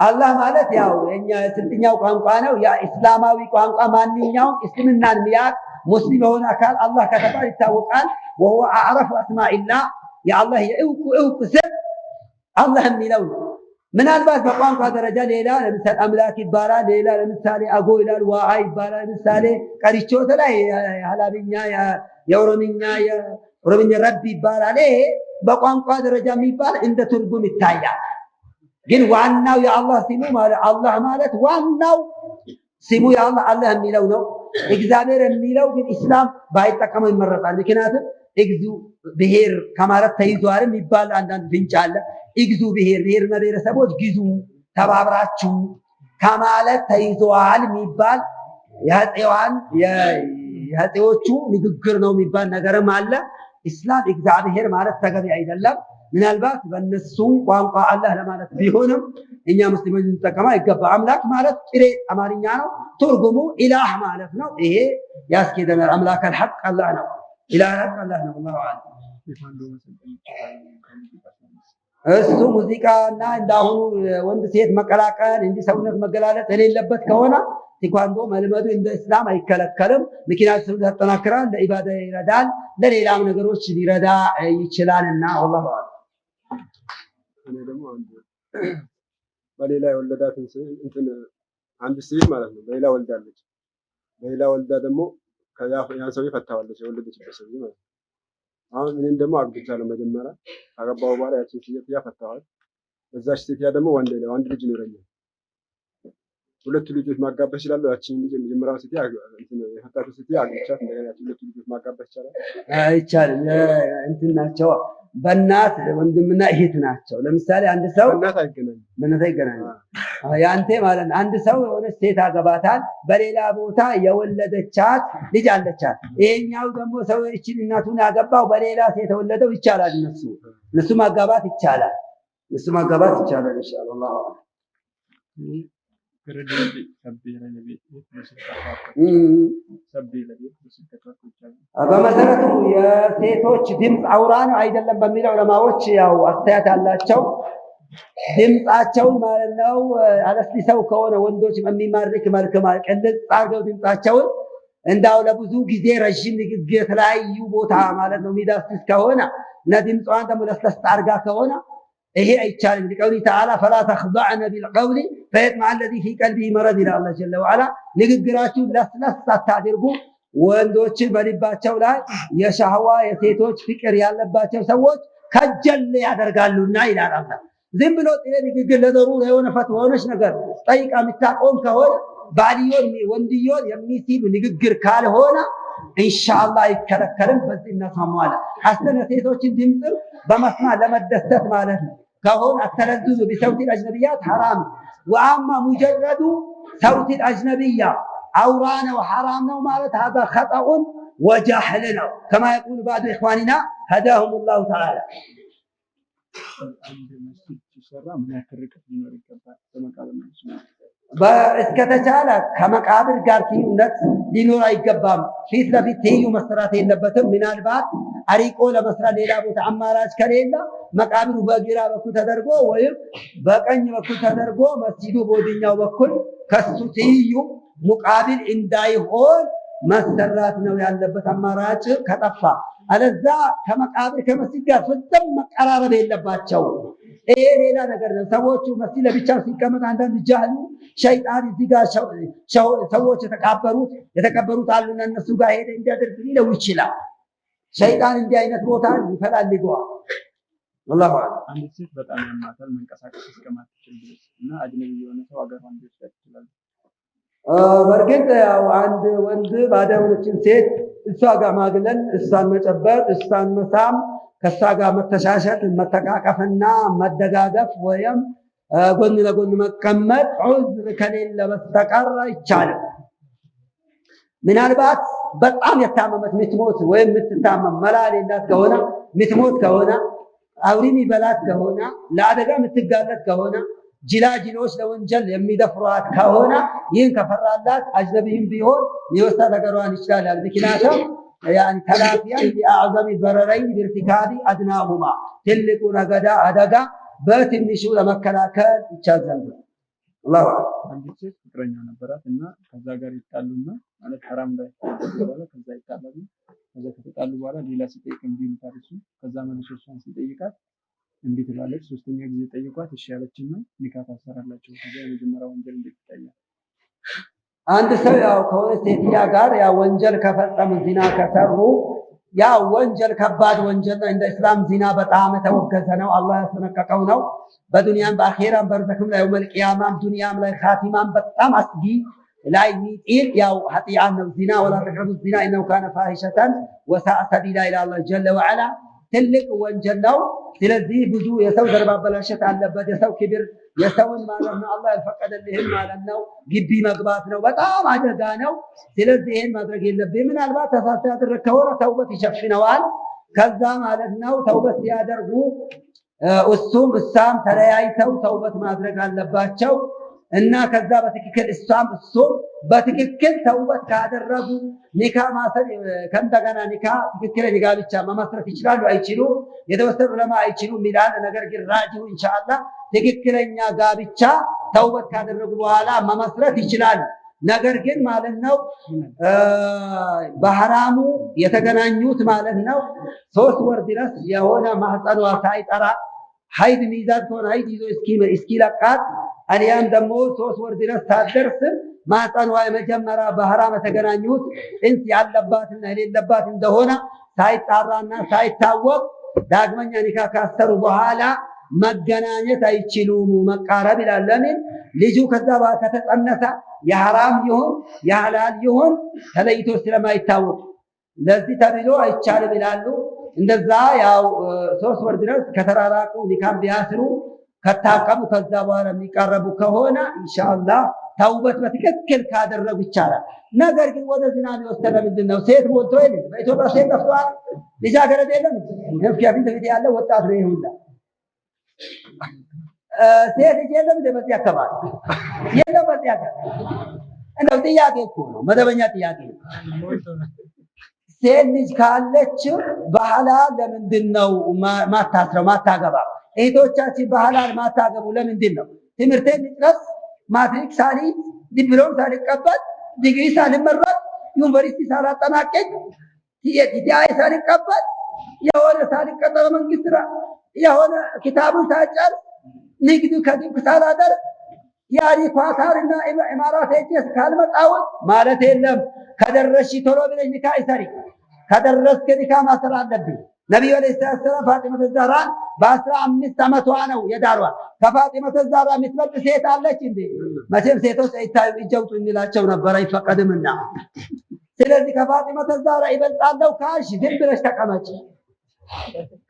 አላህ ማለት ያው የኛ የስልጥኛው ቋንቋ ነው። ያ እስላማዊ ቋንቋ ማንኛውም እስልምናን ሚያቅ ሙስሊም የሆነ አካል አላህ ከተባለ ይታወቃል። ወሁወ አዕረፉ አስማኢላህ የአላህ የእውቅ ስም አላህ የሚለው ነው። ምናልባት በቋንቋ ደረጃ ሌላ ለምሳሌ አምላክ ይባላል፣ ሌላ ለምሳሌ አጎ ይላል፣ ዋዓ ይባላል። ለምሳሌ ቀሪቾ ላይ የሐላብኛ የኦሮምኛ ረብ ይባላል። ይሄ በቋንቋ ደረጃ የሚባል እንደ ትርጉም ይታያል። ግን ዋናው የአላህ ስሙ ማለት አላህ ማለት ዋናው ስሙ የአላህ አላህ የሚለው ነው። እግዚአብሔር የሚለው ግን ኢስላም ባይጠቀመው ይመረጣል። ምክንያቱም እግዙ ብሔር ከማለት ተይዟልም ይባል አንዳንድ ፍንጭ አለ። እግዙ ብሔርና ብሔረሰቦች ግዙ ተባብራችሁ ከማለት ተይዟል የሚባል የአፄዎቹ ንግግር ነው የሚባል ነገርም አለ። ኢስላም እግዚአብሔር ማለት ተገቢ አይደለም። ምናልባት በእነሱ ቋንቋ አላህ ለማለት ቢሆንም እኛ ሙስሊሞች ልንጠቀመው አይገባ። አምላክ ማለት ጥሬ አማርኛ ነው። ትርጉሙ ኢላህ ማለት ነው። ይሄ ያስኬደናል። አምላክ አልሐቅ አላህ ነው። ኢላህ አልሐቅ አላህ ነው። አላሁ አዕለም። እሱ ሙዚቃና እንዳሁኑ ወንድ ሴት መቀላቀል እንዲህ ሰውነት መገላለጥ የሌለበት ከሆነ ቴኳንዶ መልመዱ እንደ እስላም አይከለከልም። ምክንያቱም ያጠናክራል፣ ለኢባዳ ይረዳል፣ ለሌላም ነገሮች ሊረዳ ይችላልና ወላሂ አዕለም። እኔ ደግሞ በሌላ የወለዳትን እንትን አንድ ሴት ማለት ነው በሌላ ወልዳለች። በሌላ ወልዳ ደግሞ ያን ሰውዬ ፈታዋለች፣ የወለደችበት ሰውዬ ማለት ነው። አሁን እኔም ደግሞ አግብቻለሁ። መጀመሪያ ካገባሁ በኋላ ያችን ሴትያ ፈታዋል። በዛች ሴትያ ደግሞ ወንድ ልጅ ይኖረኛል። ሁለቱ ልጆች ማጋባት እችላለሁ። ያችን ልጅ የመጀመሪያው ሴትያ የፈታችው ሴትያ አግብቻት እንደገና ያችን ሁለቱ ልጆች ማጋባት ይቻላል? አይቻልም። እንትን ናቸው፣ በእናት ወንድምና እህት ናቸው። ለምሳሌ አንድ ሰው በእናት አይገናኝም። ያንተ ማለት ነው። አንድ ሰው የሆነ ሴት አገባታል፣ በሌላ ቦታ የወለደቻት ልጅ አለቻት። ይሄኛው ደግሞ ሰው እቺን እናቱን ያገባው በሌላ ሴት የወለደው ይቻላል። እነሱ ማጋባት ይቻላል። ኢንሻአላህ። በመሰረቱ የሴቶች ድምፅ አውራ ነው አይደለም በሚለው ዑለማዎች ያው አስተያየት አላቸው። ድምፃቸውን ማለት ነው አለስልሰው ከሆነ ወንዶች በሚማርክ መልክ ቅልጽ አድርገው ድምፃቸውን እንዳው ለብዙ ጊዜ ረዥም ንግግር የተለያዩ ቦታ ማለት ነው የሚዳስስ ከሆነ እና ድምጿን ደግሞ ለስለስ አድርጋ ከሆነ ይሄ አይቻልም። ሊቀውሊ ተዓላ ፈላ ተኽضዕነ ቢልቀውሊ ፈየጥመዐ አለዚ ፊ ቀልቢሂ መረድ ይላል አላህ ጀለ ወዐላ። ንግግራችሁን ለስለስ አታድርጉ፣ ወንዶችን በልባቸው ላይ የሻህዋ የሴቶች ፍቅር ያለባቸው ሰዎች ከጀል ያደርጋሉና ይላል አላህ። ዝም ብሎ ጥሬ ንግግር ለዘሩራ የሆነ ፈትዋ የሆነች ነገር ጠይቃ የምታቆም ከሆነ ባልዮን ወንድዮን የሚስብ ንግግር ካልሆነ ኢንሻአላህ አይከለከልም። በዚህ እናስማማለን። ሐሰነ ሴቶችን ድምፅ በመስማት ለመደሰት ማለት ነው ከሆነ አተለዙዙ ቢሰውት አልአጅነቢያት ሐራም ወአማ ሙጀረዱ ሰውት አልአጅነቢያ አውራ ነው ሐራም ነው ማለት هذا خطأ وجهل ነው كما يقول بعض اخواننا هداهم الله تعالى። እስከተቻለ ከመቃብር ጋር ትይዩነት ሊኖር አይገባም። ፊት ለፊት ትይዩ መሰራት የለበትም። ምናልባት አሪቆ ለመስራት ሌላ ቦታ አማራጭ ከሌለ መቃብሩ በግራ በኩል ተደርጎ ወይም በቀኝ በኩል ተደርጎ መስጂዱ በወዲኛው በኩል ከሱ ትይዩ ሙቃቢል እንዳይሆን መሰራት ነው ያለበት አማራጭ ከጠፋ። አለዛ ከመቃብር ከመስጂድ ጋር ፍጹም መቀራረብ የለባቸው። ይሄ ሌላ ነገር ነው። ሰዎቹ መስጂድ ለብቻው ሲቀመጥ አንዳንድ ጃህሉ ሸይጣን እዚህ ጋር ሰዎች የተቀበሩት አሉና እነሱ ጋር ሄደ እንዲያደርግ ሊለው ይችላል። ሸይጣን እንዲህ አይነት ቦታ ይፈላልገዋል። والله اعلم። አንድ ሴት በጣም ያማታል መንቀሳቀስ እስከማትችል ድረስ እና አጅነቢ የሆነ ሰው አገሯን ሊወስዳት ይችላል። በርግጥ ያው አንድ ወንድ ባዳውነችን ሴት እሷ ጋር ማግለል፣ እሷን መጨበጥ፣ እሷን መሳም፣ ከእሷ ጋር መተሻሸት፣ መተቃቀፍና መደጋገፍ ወይም ጎን ለጎን መቀመጥ ዑዝር ከሌለ በስተቀር አይቻልም። ምናልባት በጣም የታመመት ምትሞት ወይም ምትታመም መላል የላት ከሆነ ምትሞት ከሆነ አውሪ የሚበላት ከሆነ ለአደጋ የምትጋለጥ ከሆነ ጅላጅሎች ለወንጀል የሚደፍሯት ከሆነ ይህን ከፈራላት አጅነቢይም ቢሆን ሊወስዳት አገሯን ይችላል። ምክንያቱም ያን ተላፊያን ቢአዕዘሚ በረረይን ቢርቲካቢ አድናሁማ ትልቁ አደጋ በትንሹ ለመከላከል ይቻል ዘንድ አላሁ አክበር። አንዲት ሴት ፍቅረኛ ነበራት እና ከዛ ጋር ይጣሉና ማለት ሐራም ላይ ተባለ። ከዛ ይጣላሉ። ከዛ ከተጣሉ በኋላ ሌላ ሲጠይቅ እምቢ ምታርሱ። ከዛ መልሶ እሷን ሲጠይቃት እምቢ ትላለች። ሶስተኛ ጊዜ ጠይቋት እሺ ያለችና ኒካ ታሰራላችሁ። ከዛ የመጀመሪያው ወንጀል እንዴት ይታያል? አንድ ሰው ያው ከሆነ ሴትያ ጋር ያ ወንጀል ከፈጸሙ ዚና ከሰሩ ያ ወንጀል ከባድ ወንጀል ነው። እንደ እስላም ዚና በጣም የተወገዘ ነው። አላህ ያስጠነቀቀው ነው። በዱንያም በአኺራም በርዘክም ላይ ወልቂያማም ዱንያም ላይ ኻቲማም በጣም አስጊ ላይ ሚጢል ያው ኃጢአት ነው ዚና። ወላ ተቅረቡ ዚና ኢነሁ ካነ ፋሂሸተን ወሳአ ሰቢላ ኢላ አላህ ጀለ ወዐላ ትልቅ ወንጀል ነው። ስለዚህ ብዙ የሰው ዘር ማበላሸት አለበት። የሰው ክብር የሰውን ማለት ነው አላህ ያልፈቀደልህን ማለት ነው ግቢ መግባት ነው። በጣም አደጋ ነው። ስለዚህ ይሄን ማድረግ የለብህም። ምናልባት ተሳስተህ ያደረግህ ከሆነ ተውበት ይሸፍነዋል። ከዛ ማለት ነው ተውበት ሲያደርጉ እሱም እሷም ተለያይተው ተውበት ማድረግ አለባቸው እና ከዛ በትክክል እሷም እሱም በትክክል ተውበት ካደረጉ ኒካ ማሰር ከእንደገና ኒካ ትክክለኛ ጋብቻ መመስረት ይችላሉ አይችሉ? የተወሰኑ ዑለማ አይችሉም ይላል። ነገር ግን ራጂሁ ኢንሻአላህ ትክክለኛ ጋብቻ ተውበት ካደረጉ በኋላ መመስረት ይችላሉ። ነገር ግን ማለት ነው በሐራሙ የተገናኙት ማለት ነው 3 ወር ድረስ የሆነ ማህፀኗ ሳይጠራ ሀይድ ሚዛት ከሆነ ሀይድ ይዞ እስኪለቃት አሊያም ደግሞ 3 ወር ድረስ ሳትደርስ ማህፀኗ የመጀመሪያ በሐራም የተገናኙት እንስ ያለባትና የሌለባት እንደሆነ ሳይጣራና ሳይታወቅ ዳግመኛ ኒካ ካሰሩ በኋላ መገናኘት አይችሉም፣ መቃረብ ይላል። ለምን? ልጁ ከዛ ከተጸነሰ የሐራም ይሁን የሐላል ይሁን ተለይቶ ስለማይታወቅ ለዚህ ተብሎ አይቻልም ይላሉ። እንደዛ ያው 3 ወር ድረስ ከተራራቁ ኒካም ቢያስሩ ከታቀሙ ከዛ በኋላ የሚቃረቡ ከሆነ ኢንሻአላህ ተውበት በትክክል ካደረጉ ይቻላል። ነገር ግን ወደ ዝና የሚወስደው ምንድን ነው? ሴት ሞልቶ የለም። በኢትዮጵያ ሴት ጠፍቷል። ልጃገረድ የለም። ከፊት ለፊት ያለ ወጣት ነው ይሁንላ ሴት ልጅ የለም። በዚህ አካባቢ የለም። በዚህ አካባቢ እንደው ጥያቄ እኮ ነው፣ መደበኛ ጥያቄ ነው። ሴት ልጅ ካለች በሐላል ለምንድን ነው ማታስረው ማታገባ? እህቶቻችን በሐላል ማታገቡ ለምንድን ነው? ትምህርቴን ልጨርስ ማትሪክ ሳልይዝ ዲፕሎም ሳልቀበል ዲግሪ ሳልመረቅ ዩኒቨርሲቲ ሳላጠናቀቅ ቲቲአይ ሳልቀበል የሆነ ሳልቀጠር መንግስት ስራ የሆነ ኪታቡን ሳልጨርስ ንግድ ከግብ ሳላደርግ ያሪ ኳታርና ኢማራት ሄጄስ ካልመጣሁኝ ማለት የለም። ከደረስሽ ቶሎ ብለሽ ኒካ ይሰሪ። ከደረስክ ኒካ ማሰር አለብኝ። ነቢዩ ዓለይሂ ሰላም ፋጢማ ዘህራን በ15 ዓመቷ ነው የዳሯት። ከፋጢማ ዘህራ የምትበልጥ ሴት አለች እንዴ? መቼም ሴቶች አይታዩ እጀውጡ እንላቸው ነበር አይፈቀድምና። ስለዚህ ከፋጢማ ዘህራ ይበልጣለው ካልሽ ዝም ብለሽ ተቀመጪ።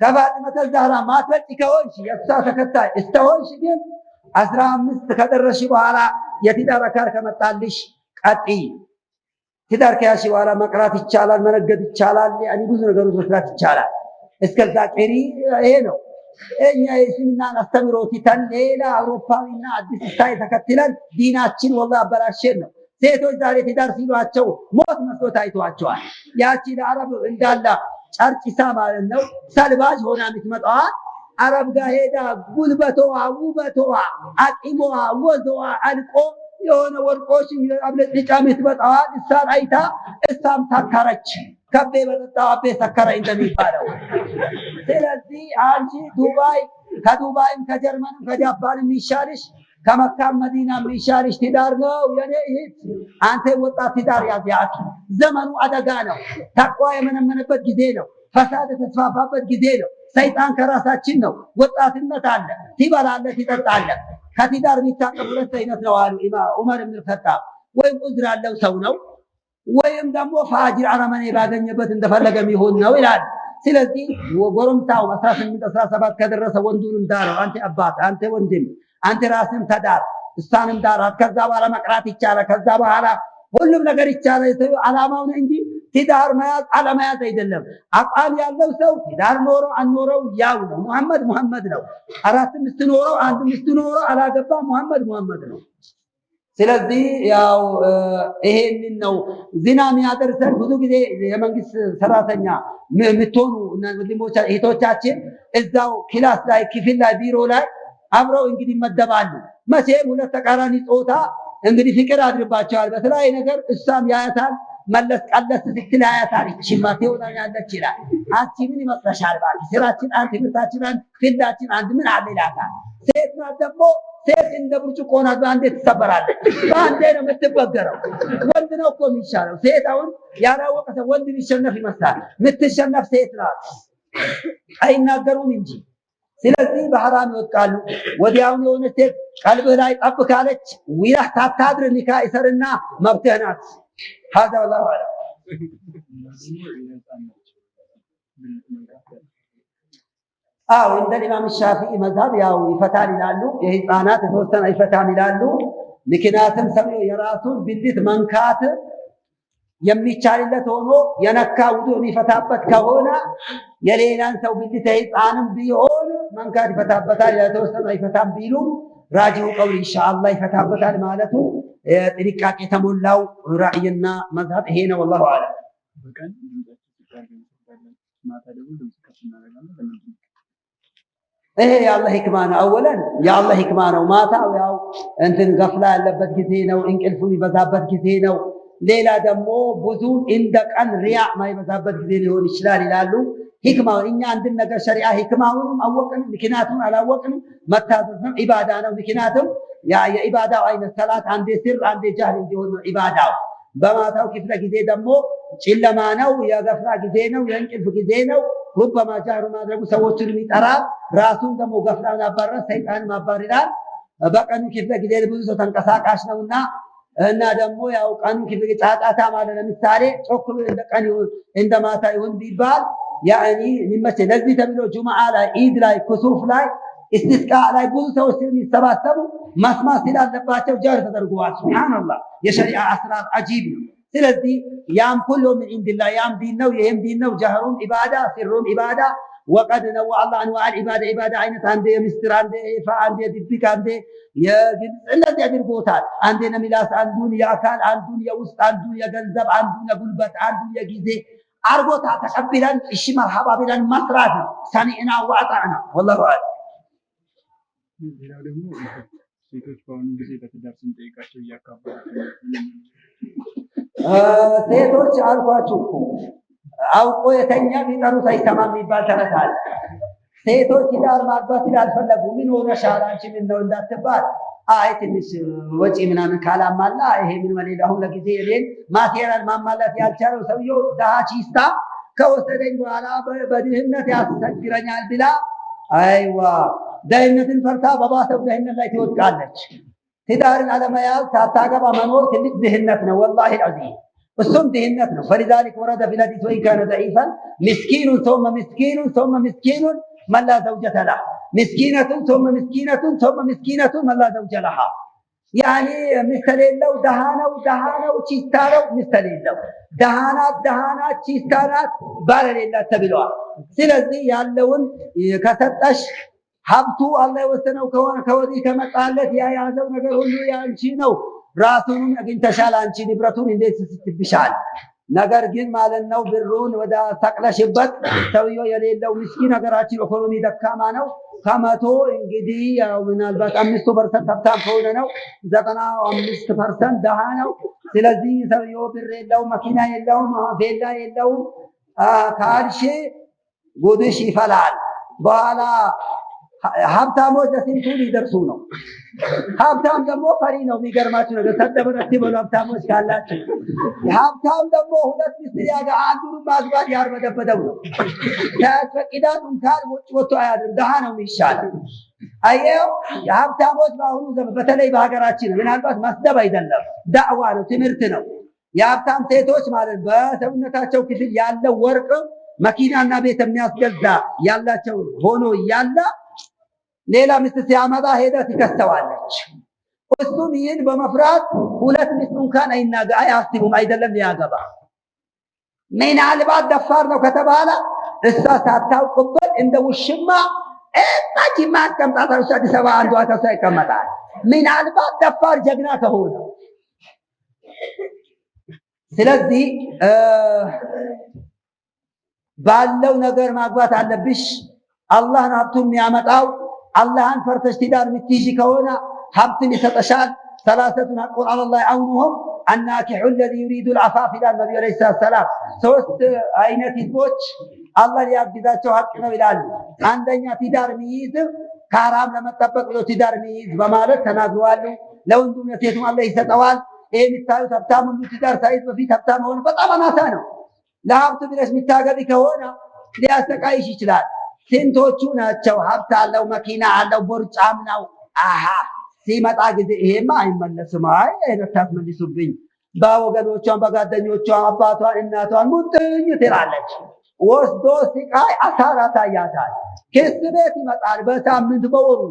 ከፋጢማ ዘህራ ማትበልጪ ከሆንሽ የእሷ ተከታይ እስተሆንሽ ግን 15 ከደረስሽ በኋላ የትዳር አካል ከመጣልሽ ቀጥይ። ትዳር ከያዝሽ በኋላ መቅራት ይቻላል፣ መነገድ ይቻላል፣ ያኒ ብዙ ነገሮች መስራት ይቻላል። እስከዛ ቀሪ ይሄ ነው። እኛ የእስልምናን አስተምህሮት ትተን ሌላ አውሮፓዊና አዲስ ስታይል ተከትለን ዲናችን ወላሂ አበላሸን ነው። ሴቶች ዛሬ ትዳር ሲሏቸው ሞት መስሎ ታይቷቸዋል። ያቺ ለአረብ እንዳላ ጨርጭሳ ማለት ነው ሰልባጅ ሆና የምትመጣዋ አረብ ጋር ሄዳ ጉልበቷ፣ ውበቷ፣ አቂሟ፣ ወዟ አልቆ የሆነ ወርቆች አብለጭጫ የምትመጣዋ እሷን አይታ እሷም ሰከረች። ከቤ በጠጣው አቤ ሰከረ እንደሚባለው። ስለዚህ አንቺ ከዱባይም ከጀርመንም ከጃፓንም ይሻልሽ ከመካም መዲና የሚሻልሽ ትዳር ነው የኔ እህት። አንተ ወጣት ትዳር ያዝ። ያት ዘመኑ አደጋ ነው። ተቅዋ የመነመነበት ጊዜ ነው። ፈሳድ የተስፋፋበት ጊዜ ነው። ሰይጣን ከራሳችን ነው። ወጣትነት አለ፣ ትበላለህ፣ ትጠጣለህ። ከትዳር የሚታቀብ 2 አይነት ነው አሉ ዑመር ኢብኑ ኸጣብ። ወይም ዑዝር ያለው ሰው ነው ወይም ደግሞ ፋጅር አረመኔ ባገኘበት እንደፈለገ የሚሆን ነው ይላል። ስለዚህ ጎረምሳው 18 17 ከደረሰ ወንዱንም ዳረው። አንተ አባት፣ አንተ ወንድም፣ አንተ ራስህም ተዳር፣ እሷንም ዳራት። ከዛ በኋላ መቅራት ይቻላል። ከዛ በኋላ ሁሉም ነገር ይቻላል። ዓላማው ነው እንጂ ትዳር መያዝ አለመያዝ አይደለም። አቋም ያለው ሰው ትዳር ኖሮ አልኖረው ያው ነው። ሙሐመድ ነው። 4 ሚስት ኖሮ 1 ሚስት ኖሮ አላገባ ሙሐመድ ነው። ስለዚህ ያው ይሄንን ነው ዚና የሚያደርሰን። ብዙ ጊዜ የመንግስት ሰራተኛ የምትሆኑ ወንድሞቻ እህቶቻችን እዛው ክላስ ላይ ክፍል ላይ ቢሮ ላይ አብረው እንግዲህ ይመደባሉ። መቼም 2 ተቃራኒ ጾታ እንግዲህ ፍቅር አድርባቸዋል በተለያየ ነገር። እሷም ያያታል፣ መለስ ቀለስ ስትል ያያታል። እቺማ ትሆናለች ይላል። አንቺ ምን ይመስልሻል? ባል ስራችን አንድ፣ ትምህርታችን አንድ፣ ፊልዳችን አንድ ምን አለ ይላታል። ሴት ናት ደግሞ ሴት እንደ ብርጭቆ ናት። በአንዴ ትሰበራለች፣ በአንዴ ነው የምትበገረው። ወንድ ነው እኮ የሚሻለው። ሴት አሁን ያላወቀ ሰው ወንድ የሚሸነፍ ይመስላል። የምትሸነፍ ሴት ናት። አይናገሩም እንጂ። ስለዚህ በሐራም ይወጣሉ። ወዲያውኑ የሆነ ሴት ቀልብህ ላይ ጠብ ካለች ዊላህ ታታድር ኒካ ይሰርና መብትህ ናት። هذا والله أعلم። እንደ ኢማም ሻፊዒ መዝሀብ ያው ይፈታል ይላሉ። የህፃናት የተወሰነ አይፈታም ይላሉ። ምክንያቱም ሰው የራሱን ብልት መንካት የሚቻልለት ሆኖ የነካ ውዱእ የሚፈታበት ከሆነ የሌላን ሰው ብልት ሕፃንም ቢሆን መንካት ይፈታበታል። የተወሰነ አይፈታም ቢሉ ራጂው ቀውል ኢንሻአላህ ይፈታበታል ማለቱ ጥንቃቄ የተሞላው ራእይና መዝሀብ ይሄ ነው። ወላሁ አዕለም። ይሄ የአላህ ሂክማ ነው። አወለን የአላህ ሂክማ ነው። ማታ ያው እንትን ገፍላ ያለበት ጊዜ ነው፣ እንቅልፉ የሚበዛበት ጊዜ ነው። ሌላ ደግሞ ብዙ እንደ ቀን ሪያ ማይበዛበት ጊዜ ሊሆን ይችላል ይላሉ። ሂክማው እኛ አንድን ነገር ሸሪዓ ሂክማውንም አወቅንም ምክንያቱም አላወቅንም መታዘዝ ነው፣ ኢባዳ ነው። ምክንያቱም የኢባዳው አይነት ሰላት አንዴ ስር አንዴ ጃህል እንዲሆን ነው ኢባዳው። በማታው ክፍለ ጊዜ ደግሞ ጨለማ ነው፣ የገፍላ ጊዜ ነው፣ የእንቅልፍ ጊዜ ነው። ሩበማ ጃህሩ ማድረጉ ሰዎችን ይጠራል፣ ራሱን ደግሞ ገፍላውን ያባራል፣ ሰይጣንን ያባርራል። በቀኑ ክፍለ ጊዜ ብዙ ሰው ተንቀሳቃሽ ነውና እና ደግሞ ያው ቀኑ ክፍለ ጫጫታ ማለት ለምሳሌ ጮክ እንደ ቀን ይሁን እንደ ማታ ይሁን ቢባል ያኒ ሊመች ለዚህ ተብሎ ጁምዓ ላይ ኢድ ላይ ኩሱፍ ላይ ኢስቲስቃ ላይ ብዙ ሰዎች የሚሰባሰቡ መስማት ስላለባቸው ጃር ተደርጓል። ሱብሃንአላህ የሸሪዓ አስራር አጂብ ነው። ስለዚህ ያም ሁሉ ምን ኢንዲላህ ያም ዲን ነው፣ ይሄም ዲን ነው። ጀህሩም ኢባዳ ሲሩም ኢባዳ ወቀድ ነው አላህ አንዋዕ ኢባዳ ኢባዳ አይነት አንዴ የምስጢር አንዴ ይፋ አንዴ ድብቅ አንዴ የግልጽ እንደዚህ አድርጎታል። አንዴ የሚላስ አንዱን የአካል አንዱን የውስጥ አንዱን የገንዘብ አንዱን የጉልበት አንዱን የጊዜ አርጎታ ተቀብለን እሺ መርሐባ ብለን መስራት ነው። ሰሚዕና ወአጣዕና ወላሁ አዕለም። ሌላው ደግሞ ሴቶች በአሁኑ ጊዜ በትዳር ስንጠይቃቸው እያካበሩ ሴቶች አልኳችሁ እኮ አውቆ የተኛ ቢጠሩት አይሰማም የሚባል ተረት አለ። ሴቶች ትዳር ማግባት ስላልፈለጉ ምን ሆነሻል አንቺ ምን ነው እንዳትባል፣ አይ ትንሽ ወጪ ምናምን ካላማላ ይሄ ምን ማለት አሁን ለጊዜ እኔን ማቴሪያል ማማላት ያልቻለው ሰውየው ደሃ ቺስታ ከወሰደኝ በኋላ በድህነት ያስቸግረኛል ብላ አይዋ ድህነትን ፈርታ በባሰው ድህነት ላይ ትወድቃለች። ትዳርን አለመያዝ ሳታገባ መኖር ትልቅ ድህነት ነው። ወላሂ አልዓዚም እሱም ድህነት ነው። فلذلك ورد في الحديث وإن كان ضعيفا مسكين ثم مسكين ثم مسكين من لا زوجة له مسكينة ثم مسكينة ثم مسكينة من لا زوج لها يعني مستليلو دهانو دهانو چيستارو مستليلو دهانات چيستارات ባለሌላ ተብለዋል። ስለዚህ ያለውን ከሰጠሽ ሀብቱ አላህ የወሰነው ከሆነ ከወዲህ ከመጣለት ያያዘው ነገር ሁሉ ያንቺ ነው። ራሱንም አግኝተሻል፣ አንቺ ንብረቱን እንዴት ስትብሻል? ነገር ግን ማለት ነው ብሩን ወደ ሰቅለሽበት ሰውየው የሌለው ምስኪን ሀገራችን ኢኮኖሚ ደካማ ነው። ከመቶ እንግዲህ ያው ምናልባት 5% ሀብታም ከሆነ ነው 95% ደሃ ነው። ስለዚህ ሰውየው ብር የለውም፣ መኪና የለውም፣ ቬላ የለውም ካልሽ ጉድሽ ይፈላል። በኋላ ሀብታሞች ለስንቱ ሊደርሱ ነው። ሀብታም ደግሞ ፈሪ ነው። የሚገርማችሁ ነገር ተደበረት ይበሉ ሀብታሞች ካላችሁ። ሀብታም ደግሞ ሁለት ሚስት ያጋ አንዱን ማግባት ያርበደበደው ነው። ተፈቂዳት እንኳን ወጥቶ አያድር ደሃ ነው የሚሻል። አየው የሀብታሞች በአሁኑ ዘመን በተለይ በሀገራችን ምናልባት መስደብ አይደለም ዳዕዋ ነው፣ ትምህርት ነው። የሀብታም ሴቶች ማለት በሰውነታቸው ክፍል ያለው ወርቅ መኪናና ቤት የሚያስገዛ ያላቸው ሆኖ ያለ ሌላ ሚስት ሲያመጣ ሄዳ ትከስተዋለች። እሱም ይህን በመፍራት ሁለት ሚስት እንኳን አያስቡም አይደለም ሊያገባ። ምናልባት ደፋር ነው ከተባለ እሷ ሳታውቅበት እንደ ውሽማ እማጂ ማቀምጣታ አዲስ አበባ አንዷ ተሰ ይቀመጣል። ምናልባት ደፋር ጀግና ከሆነ ስለዚህ ባለው ነገር ማግባት አለብሽ። አላህ ነው ሀብቱን የሚያመጣው። አላህን ፈርተሽ ትዳር የምትይዢ ከሆነ ሀብትን ይሰጠሻል። ሰላሰቱን ሐቁን አላህ አውኑሁም አናኪሑ الذي يريد العفاف ይላል ነብዩ አለይሂ ሰላም። ሶስት አይነት ህዝቦች አላህ ሊያግዛቸው ሀቅ ነው ይላሉ። አንደኛ ትዳር የሚይዝ ከሐራም ለመጠበቅ ብሎ ትዳር የሚይዝ በማለት ተናግረዋል። ለወንዱም ለሴቱም አላህ ይሰጠዋል። ይሄ የምታዩት ሀብታም ሁሉ ትዳር ሳይዝ በፊት ሀብታም ሆነ በጣም አናሳ ነው። ለሀብቱ ብለሽ የምታገቢ ከሆነ ሊያሰቃይሽ ይችላል። ስንቶቹ ናቸው ሀብት አለው መኪና አለው ቦርጫም ነው አሃ ሲመጣ ጊዜ ይሄማ አይመለስም አይ አይነታት መልሱብኝ በወገኖቿን በጓደኞቿን አባቷን እናቷን ሙጥኝ ትላለች። ወስዶ ሲቃይ አሳራታ ያታል። ክስ ቤት ይመጣል በሳምንት በወሩ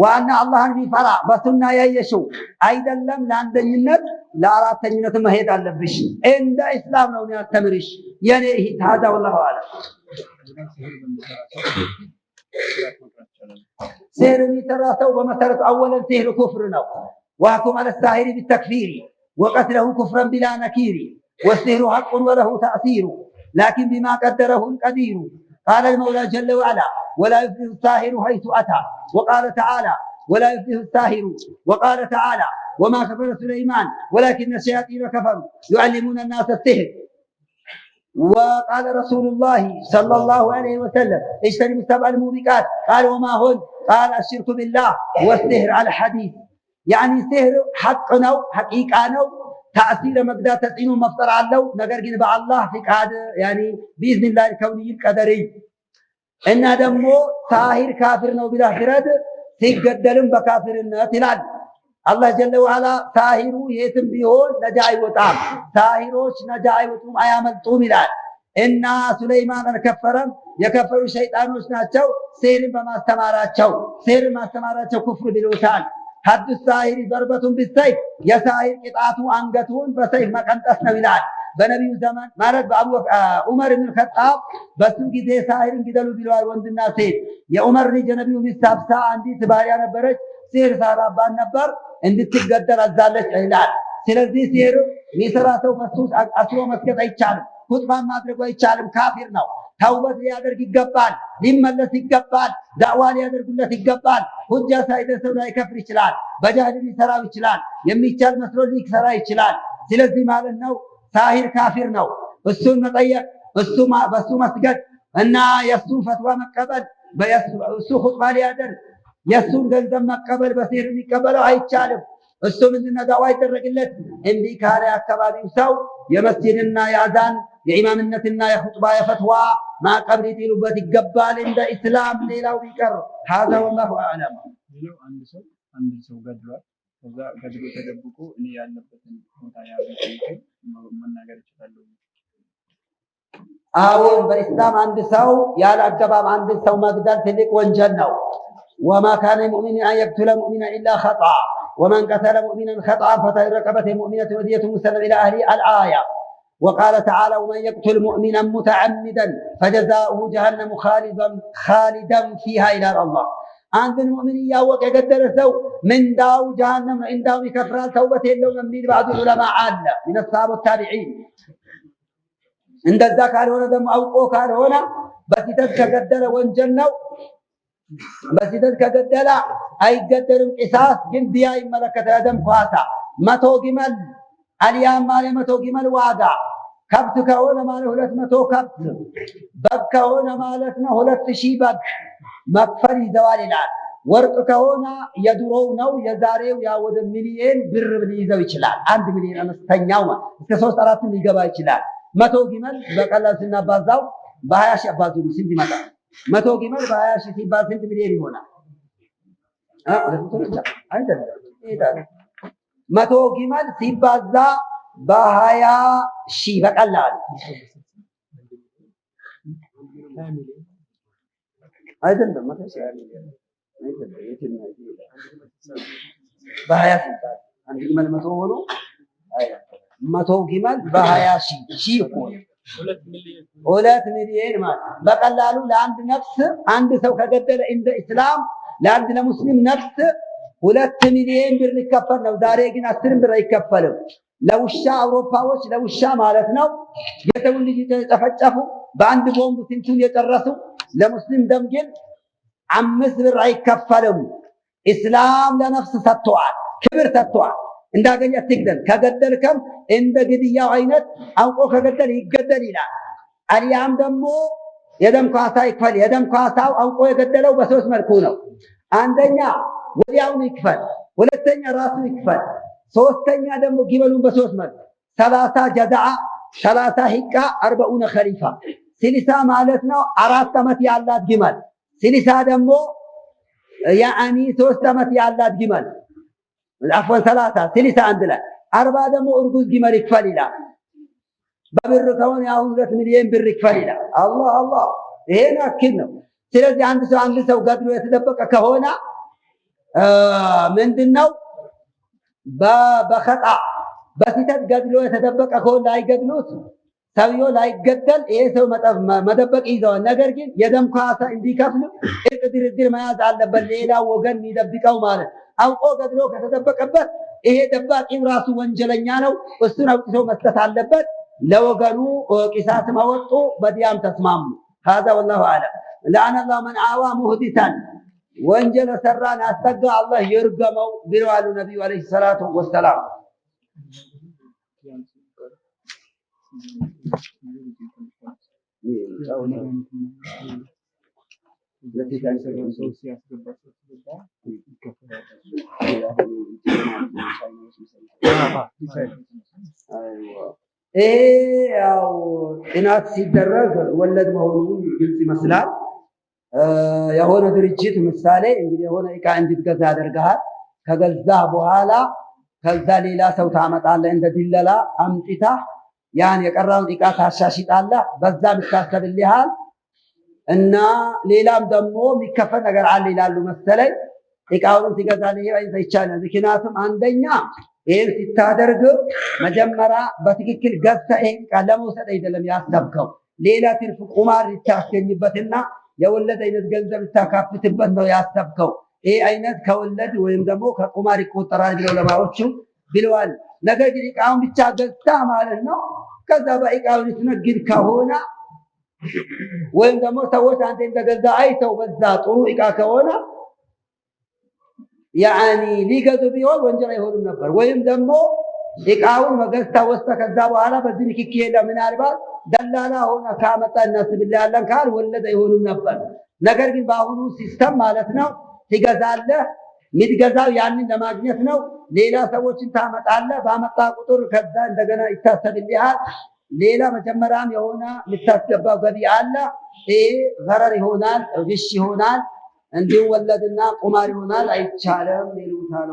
ዋና አላህን ቢፈራ በሱና ያየሽው አይደለም ለአንደኝነት ለአራተኝነት መሄድ አለብሽ። እንደ እስላም ነው የሚያስተምርሽ የኔ እህት። هذا والله اعلم። سحر የሚሰራው በመሰረቱ አወለን ሲህር ኩፍር ነው። واحكم على الساحر بالتكفير وقتله كفرا بلا نكير والسحر حق وله تأثير لكن بما قدره القدير. قال المولى جل وعلا ولا يفلح الساحر حيث أتى. وقال تعالى ولا يفلح الساحر. وقال تعالى وما كفر سليمان ولكن الشياطين كفروا يعلمون الناس السحر. وقال رسول الله صلى الله عليه وسلم اجتنبوا السبع الموبقات. قال وما هن؟ قال الشرك بالله والسحر على الحديث. يعني سحر حق ነው ሐቂቃ ነው ተአሲር መቅዳት ተጽዕኖ መፍጠር አለው። ነገር ግን በአላህ ፍቃድ ያኒ ቢዝኒላህ ከውኒ ቀደሪ እና ደግሞ ሳሂር ካፊር ነው ቢላ ፍረድ ሲገደልም በካፊርነት ይላል አላህ ጀለ ወዐላ። ሳሂሩ የትም ቢሆን ነጃ አይወጣም፣ ሳሂሮች ነጃ አይወጡም አያመልጡም ይላል። እና ሱለይማን አልከፈረም፣ የከፈሩ ሸይጣኖች ናቸው ሲህርን በማስተማራቸው። ሲህርን ማስተማራቸው ኩፍር ብሎታል። ሐዱ ሳሂር ضربة بالسيف የሳሂር ቅጣቱ አንገቱን በሰይፍ መቀንጠስ ነው ይላል። በነቢዩ ዘመን ማለት ዑመር ኢብኑ ኸጣብ በሱ ጊዜ ሳሂርን ግደሉ ብለዋል፣ ወንድና ሴት። የዑመር ልጅ የነቢዩ ሚስት ሐፍሳ አንዲት ባሪያ ነበረች፣ ሲህር ሰራባን ነበር፣ እንድትገደል አዛለች ይላል። ስለዚህ ሲህር የሚሰራ ሰው በሱ አስሮ መስገድ አይቻልም፣ ኹጥባን ማድረግ አይቻልም፣ ካፊር ነው። ተውበት ሊያደርግ ይገባል፣ ሊመለስ ይገባል፣ ዳዕዋ ሊያደርጉለት ይገባል። ሁጃ ሳይደርሰው ላይከፍር ይችላል፣ በጃህል ሊሰራው ይችላል፣ የሚቻል መስሎ ሊሰራ ይችላል። ስለዚህ ማለት ነው ሳሂር ካፊር ነው። እሱን መጠየቅ፣ በሱ መስገድ እና የእሱን ፈትዋ መቀበል፣ እሱ ኹጥባ ሊያደርግ የእሱን ገንዘብ መቀበል በሲህር የሚቀበለው አይቻልም። እሱ ምንድነው ዳዕዋ ይደረግለት። እንዲህ ካለ አካባቢው ሰው የመስጂድና የአዛን የኢማምነትና የኹጥባ የፈትዋ ማዕቀብ ሊጥሉበት ይገባል እንደ ኢስላም። ሌላው ቢቀር هذا والله اعلم። ሌላው አንድ ሰው ገድሏል። ከዛ ገድሎ ተደብቆ እኔ ያለበትን ቦታ ያለው መናገር ይችላል። አሁን በኢስላም አንድ ሰው ያለ አገባብ አንድ ሰው መግደል ትልቅ ወንጀል ነው። وما كان المؤمن ان يقتل مؤمنا الا خطأ ومن قتل مؤمنا خطأ فتحرير رقبة مؤمنة ودية مسلمة الى اهله الآية. وقال تعالى ومن يقتل مؤمنا متعمدا فجزاؤه جهنم خالدا فيها الى الله. عند المؤمن ياوق يقدر سو من داو جهنم عندهم يكفرال توبة يلون من بعض العلماء عالة من الصحابة والتابعين. عند الذكر هنا دم أوقو كان هنا بس تتقدر وانجلنا بس تتقدر أي قدر قصاص جنديا ملكة دم قاسا متو جمل اليوم مالي متو جمل واقع كبت كهونا ماله هلت متو كبت بق كهونا مالتنا هلت شي بق مكفري زوال الآن ورق كهونا يدرونه يزاريو يا ود مليون بر بليزو يشلال 1 مليون أمستنياو ما እስከ 3-4 ሊገባ ይችላል። መቶ ጊመል በቀላል ስናባዛው በ20 ሺህ አባዙ ስንት ይመጣል? መቶ ጊመል በ20 ሺህ ሲባል ስንት ሚሊዮን ይሆናል? አይደለም መቶ ጊመል ሲባዛ በ20 ሺህ በቀላል አይደለም መቶ ሺህ አይደለም በ20 ሲባል አንድ ጊመል መቶ ሆኖ መቶ ጊመል በ20 ሺህ እኮ 2 ሚሊዮን ማለት በቀላሉ ለአንድ ነፍስ አንድ ሰው ከገደለ እንደ እስላም ለአንድ ለሙስሊም ነፍስ 2 ሚሊዮን ብር ይከፈል ነው። ዛሬ ግን 10 ብር አይከፈልም። ለውሻ አውሮፓዎች ለውሻ ማለት ነው የሰው ልጅ ተጨፈጨፉ በአንድ ቦምብ ስንቱን የጨረሱ። ለሙስሊም ደም ግን 5 ብር አይከፈልም። እስላም ለነፍስ ሰጥቷል፣ ክብር ሰጥቷል። እንዳገኘ ትግደል፣ ከገደልከም እንደ ግድያው አይነት አውቆ ከገደል ይገደል ይላል። አልያም ደግሞ የደም ካሳ ይክፈል። የደም ካሳው አውቆ የገደለው በሶስት መልኩ ነው። አንደኛ ወዲያውኑ ይክፈል፣ ሁለተኛ ራሱ ይክፈል፣ ሶስተኛ ደግሞ ጊመሉን በሶስት መልኩ 30 ጀዛአ 30 ሂቃ 40 ኸሊፋ። ሲሊሳ ማለት ነው 4 ዓመት ያላት ጊመል። ሲሊሳ ደግሞ ያኒ 3 ዓመት ያላት ጊመል አፍወን 30 ሲሊሳ አንድ ላይ 40 ደግሞ እርጉዝ ጊመል ይክፈል ይላል። በብር ከሆነ ያው 2 ሚሊዮን ብር ይክፈል ይላል። አላህ አላህ ይሄን አክል ነው። ስለዚህ አንድ ሰው ገድሎ የተደበቀ ከሆነ ምንድነው በኸጣ በስህተት ገድሎ የተደበቀ ከሆነ ላይገድሉት ሰውየው ላይገደል ይሄ ሰው መደበቅ ይዘዋል። ነገር ግን የደም ካሳ እንዲከፍል እርቅ ድርድር መያዝ አለበት። ሌላ ወገን የሚደብቀው ማለት አውቆ ገድሎ ከተደበቀበት ይሄ ደባቂው ራሱ ወንጀለኛ ነው። እሱን አውጥቶ መስጠት አለበት። ለወገኑ ቂሳስ ማወጡ በዲያም ተስማሙ። هذا والله اعلم لعن الله من آوى محدثا ወንጀል ሰራን አስጠጋ አላህ ይርገመው ብለዋል ነብዩ አለይሂ ሰላቱ ወሰላም። ያው ጥናት ሲደረግ ወለድ መሆኑን ግልጽ ይመስላል። የሆነ ድርጅት ምሳሌ እንግዲህ የሆነ እቃ እንድትገዛ ያደርጋል። ከገዛ በኋላ ከዛ ሌላ ሰው ታመጣለህ እንደ ድለላ አምጥታ ያን የቀረውን እቃ ታሻሽጣለህ። በዛም ይታሰብልሃል እና ሌላም ደግሞ የሚከፈል ነገር አለ ይላሉ መሰለኝ። እቃውን ሲገዛልህ ይቻላል። ምክንያቱም አንደኛ ይሄን ሲታደርግ መጀመሪያ በትክክል ገዝተህ ይሄን እቃ ለመውሰድ አይደለም ያሰብከው፣ ሌላ ትርፍ ቁማር ልታስገኝበትና የወለድ አይነት ገንዘብ ልታካፍትበት ነው ያሰብከው። ይሄ አይነት ከወለድ ወይም ደግሞ ከቁማር ይቆጠራል ብለው ለማዎቹ ብለዋል። ነገር ግን እቃውን ብቻ ገዝታ ማለት ነው። ከዛ በእቃው ልትነግድ ከሆነ ወይም ደግሞ ሰዎች አንተ እንደገዛ አይተው በዛ ጥሩ እቃ ከሆነ ያኒ ሊገዙ ቢሆን ወንጀል አይሆንም ነበር። ወይም ደግሞ እቃውን መገዝታ ወስተ ከዛ በኋላ በዚህ ንክኪ ምናልባት ደላላ ሆነ ካመጣ እናስብልሃለን ካል ወለድ አይሆንም ነበር። ነገር ግን በአሁኑ ሲስተም ማለት ነው ትገዛለህ፣ የምትገዛው ያንን ለማግኘት ነው። ሌላ ሰዎችን ታመጣለህ፣ ባመጣ ቁጥር ከዛ እንደገና ይታሰብልሃል። ሌላ መጀመሪያም የሆነ የምታስገባው ገቢ አለ። ይሄ ዘረር ይሆናል፣ ግሽ ይሆናል፣ እንዲሁም ወለድና ቁማር ይሆናል። አይቻልም ይሉታል።